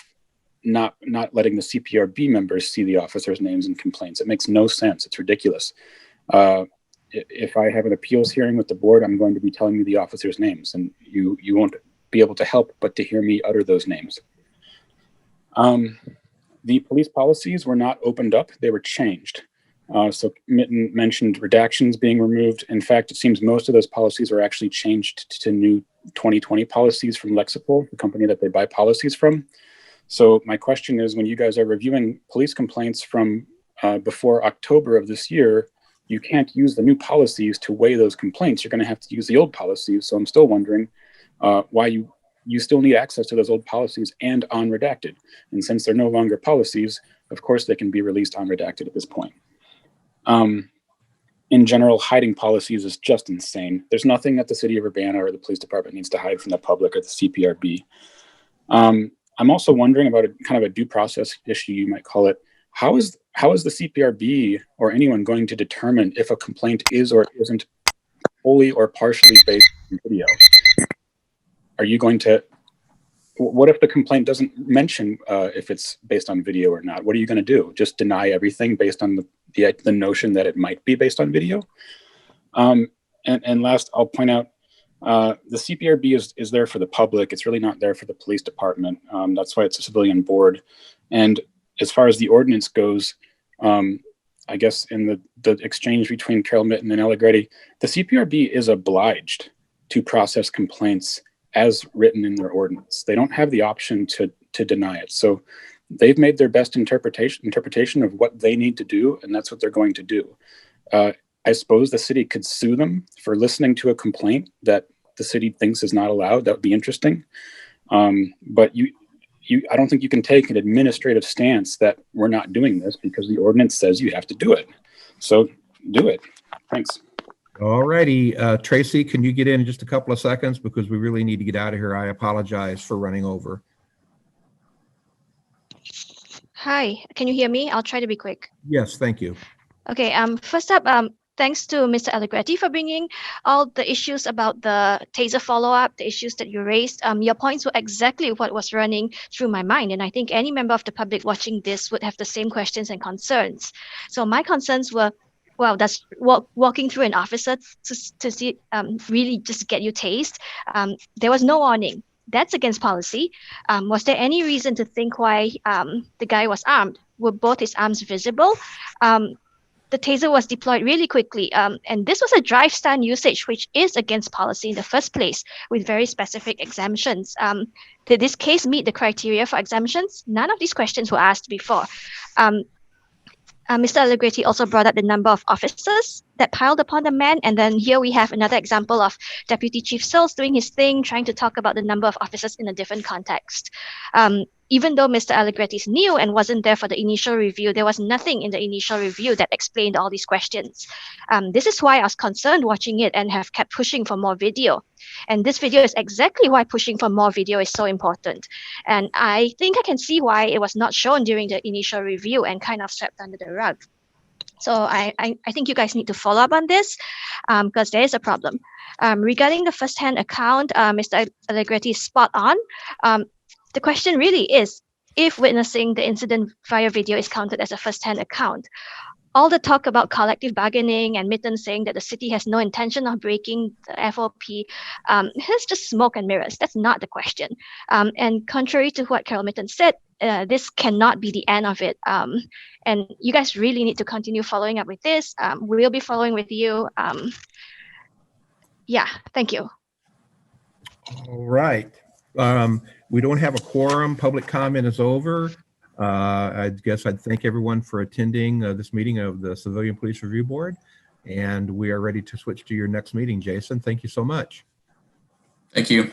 not letting the CPRB members see the officers' names and complaints. It makes no sense. It's ridiculous. If I have an appeals hearing with the board, I'm going to be telling you the officers' names, and you won't be able to help but to hear me utter those names. The police policies were not opened up. They were changed. So Mitten mentioned redactions being removed. In fact, it seems most of those policies are actually changed to new 2020 policies from Lexipol, the company that they buy policies from. So my question is, when you guys are reviewing police complaints from before October of this year, you can't use the new policies to weigh those complaints. You're going to have to use the old policies. So I'm still wondering why you still need access to those old policies and on redacted. And since they're no longer policies, of course they can be released on redacted at this point. In general, hiding policies is just insane. There's nothing that the city of Urbana or the police department needs to hide from the public or the CPRB. I'm also wondering about a kind of a due process issue, you might call it. How is the CPRB or anyone going to determine if a complaint is or isn't wholly or partially based on video? Are you going to, what if the complaint doesn't mention if it's based on video or not? What are you going to do? Just deny everything based on the notion that it might be based on video? And last, I'll point out, the CPRB is there for the public. It's really not there for the police department. That's why it's a civilian board. And as far as the ordinance goes, I guess in the exchange between Carol Mitten and Allegretti, the CPRB is obliged to process complaints as written in their ordinance. They don't have the option to deny it. So they've made their best interpretation of what they need to do, and that's what they're going to do. I suppose the city could sue them for listening to a complaint that the city thinks is not allowed. That would be interesting. But I don't think you can take an administrative stance that we're not doing this because the ordinance says you have to do it. So do it. Thanks. All righty. Tracy, can you get in just a couple of seconds because we really need to get out of here. I apologize for running over. Hi, can you hear me? I'll try to be quick. Yes, thank you. Okay, first up, thanks to Mr. Allegretti for bringing all the issues about the taser follow-up, the issues that you raised. Your points were exactly what was running through my mind, and I think any member of the public watching this would have the same questions and concerns. So my concerns were, well, does walking through an officer to see really just get you tased? There was no warning. That's against policy. Was there any reason to think why the guy was armed? Were both his arms visible? The taser was deployed really quickly. And this was a drive stun usage, which is against policy in the first place, with very specific exemptions. Did this case meet the criteria for exemptions? None of these questions were asked before. Mr. Allegretti also brought up the number of officers that piled upon the man. And then here we have another example of Deputy Chief Sills doing his thing, trying to talk about the number of officers in a different context. Even though Mr. Allegretti is new and wasn't there for the initial review, there was nothing in the initial review that explained all these questions. This is why I was concerned watching it and have kept pushing for more video. And this video is exactly why pushing for more video is so important. And I think I can see why it was not shown during the initial review and kind of swept under the rug. So I think you guys need to follow up on this because there is a problem. Regarding the first-hand account, Mr. Allegretti is spot on. The question really is if witnessing the incident via video is counted as a first-hand account. All the talk about collective bargaining and Mitten saying that the city has no intention of breaking the FOP, it's just smoke and mirrors. That's not the question. And contrary to what Carol Mitten said, this cannot be the end of it. And you guys really need to continue following up with this. We'll be following with you. Yeah, thank you. All right. We don't have a quorum. Public comment is over. I guess I'd thank everyone for attending this meeting of the Civilian Police Review Board. And we are ready to switch to your next meeting. Jason, thank you so much. Thank you.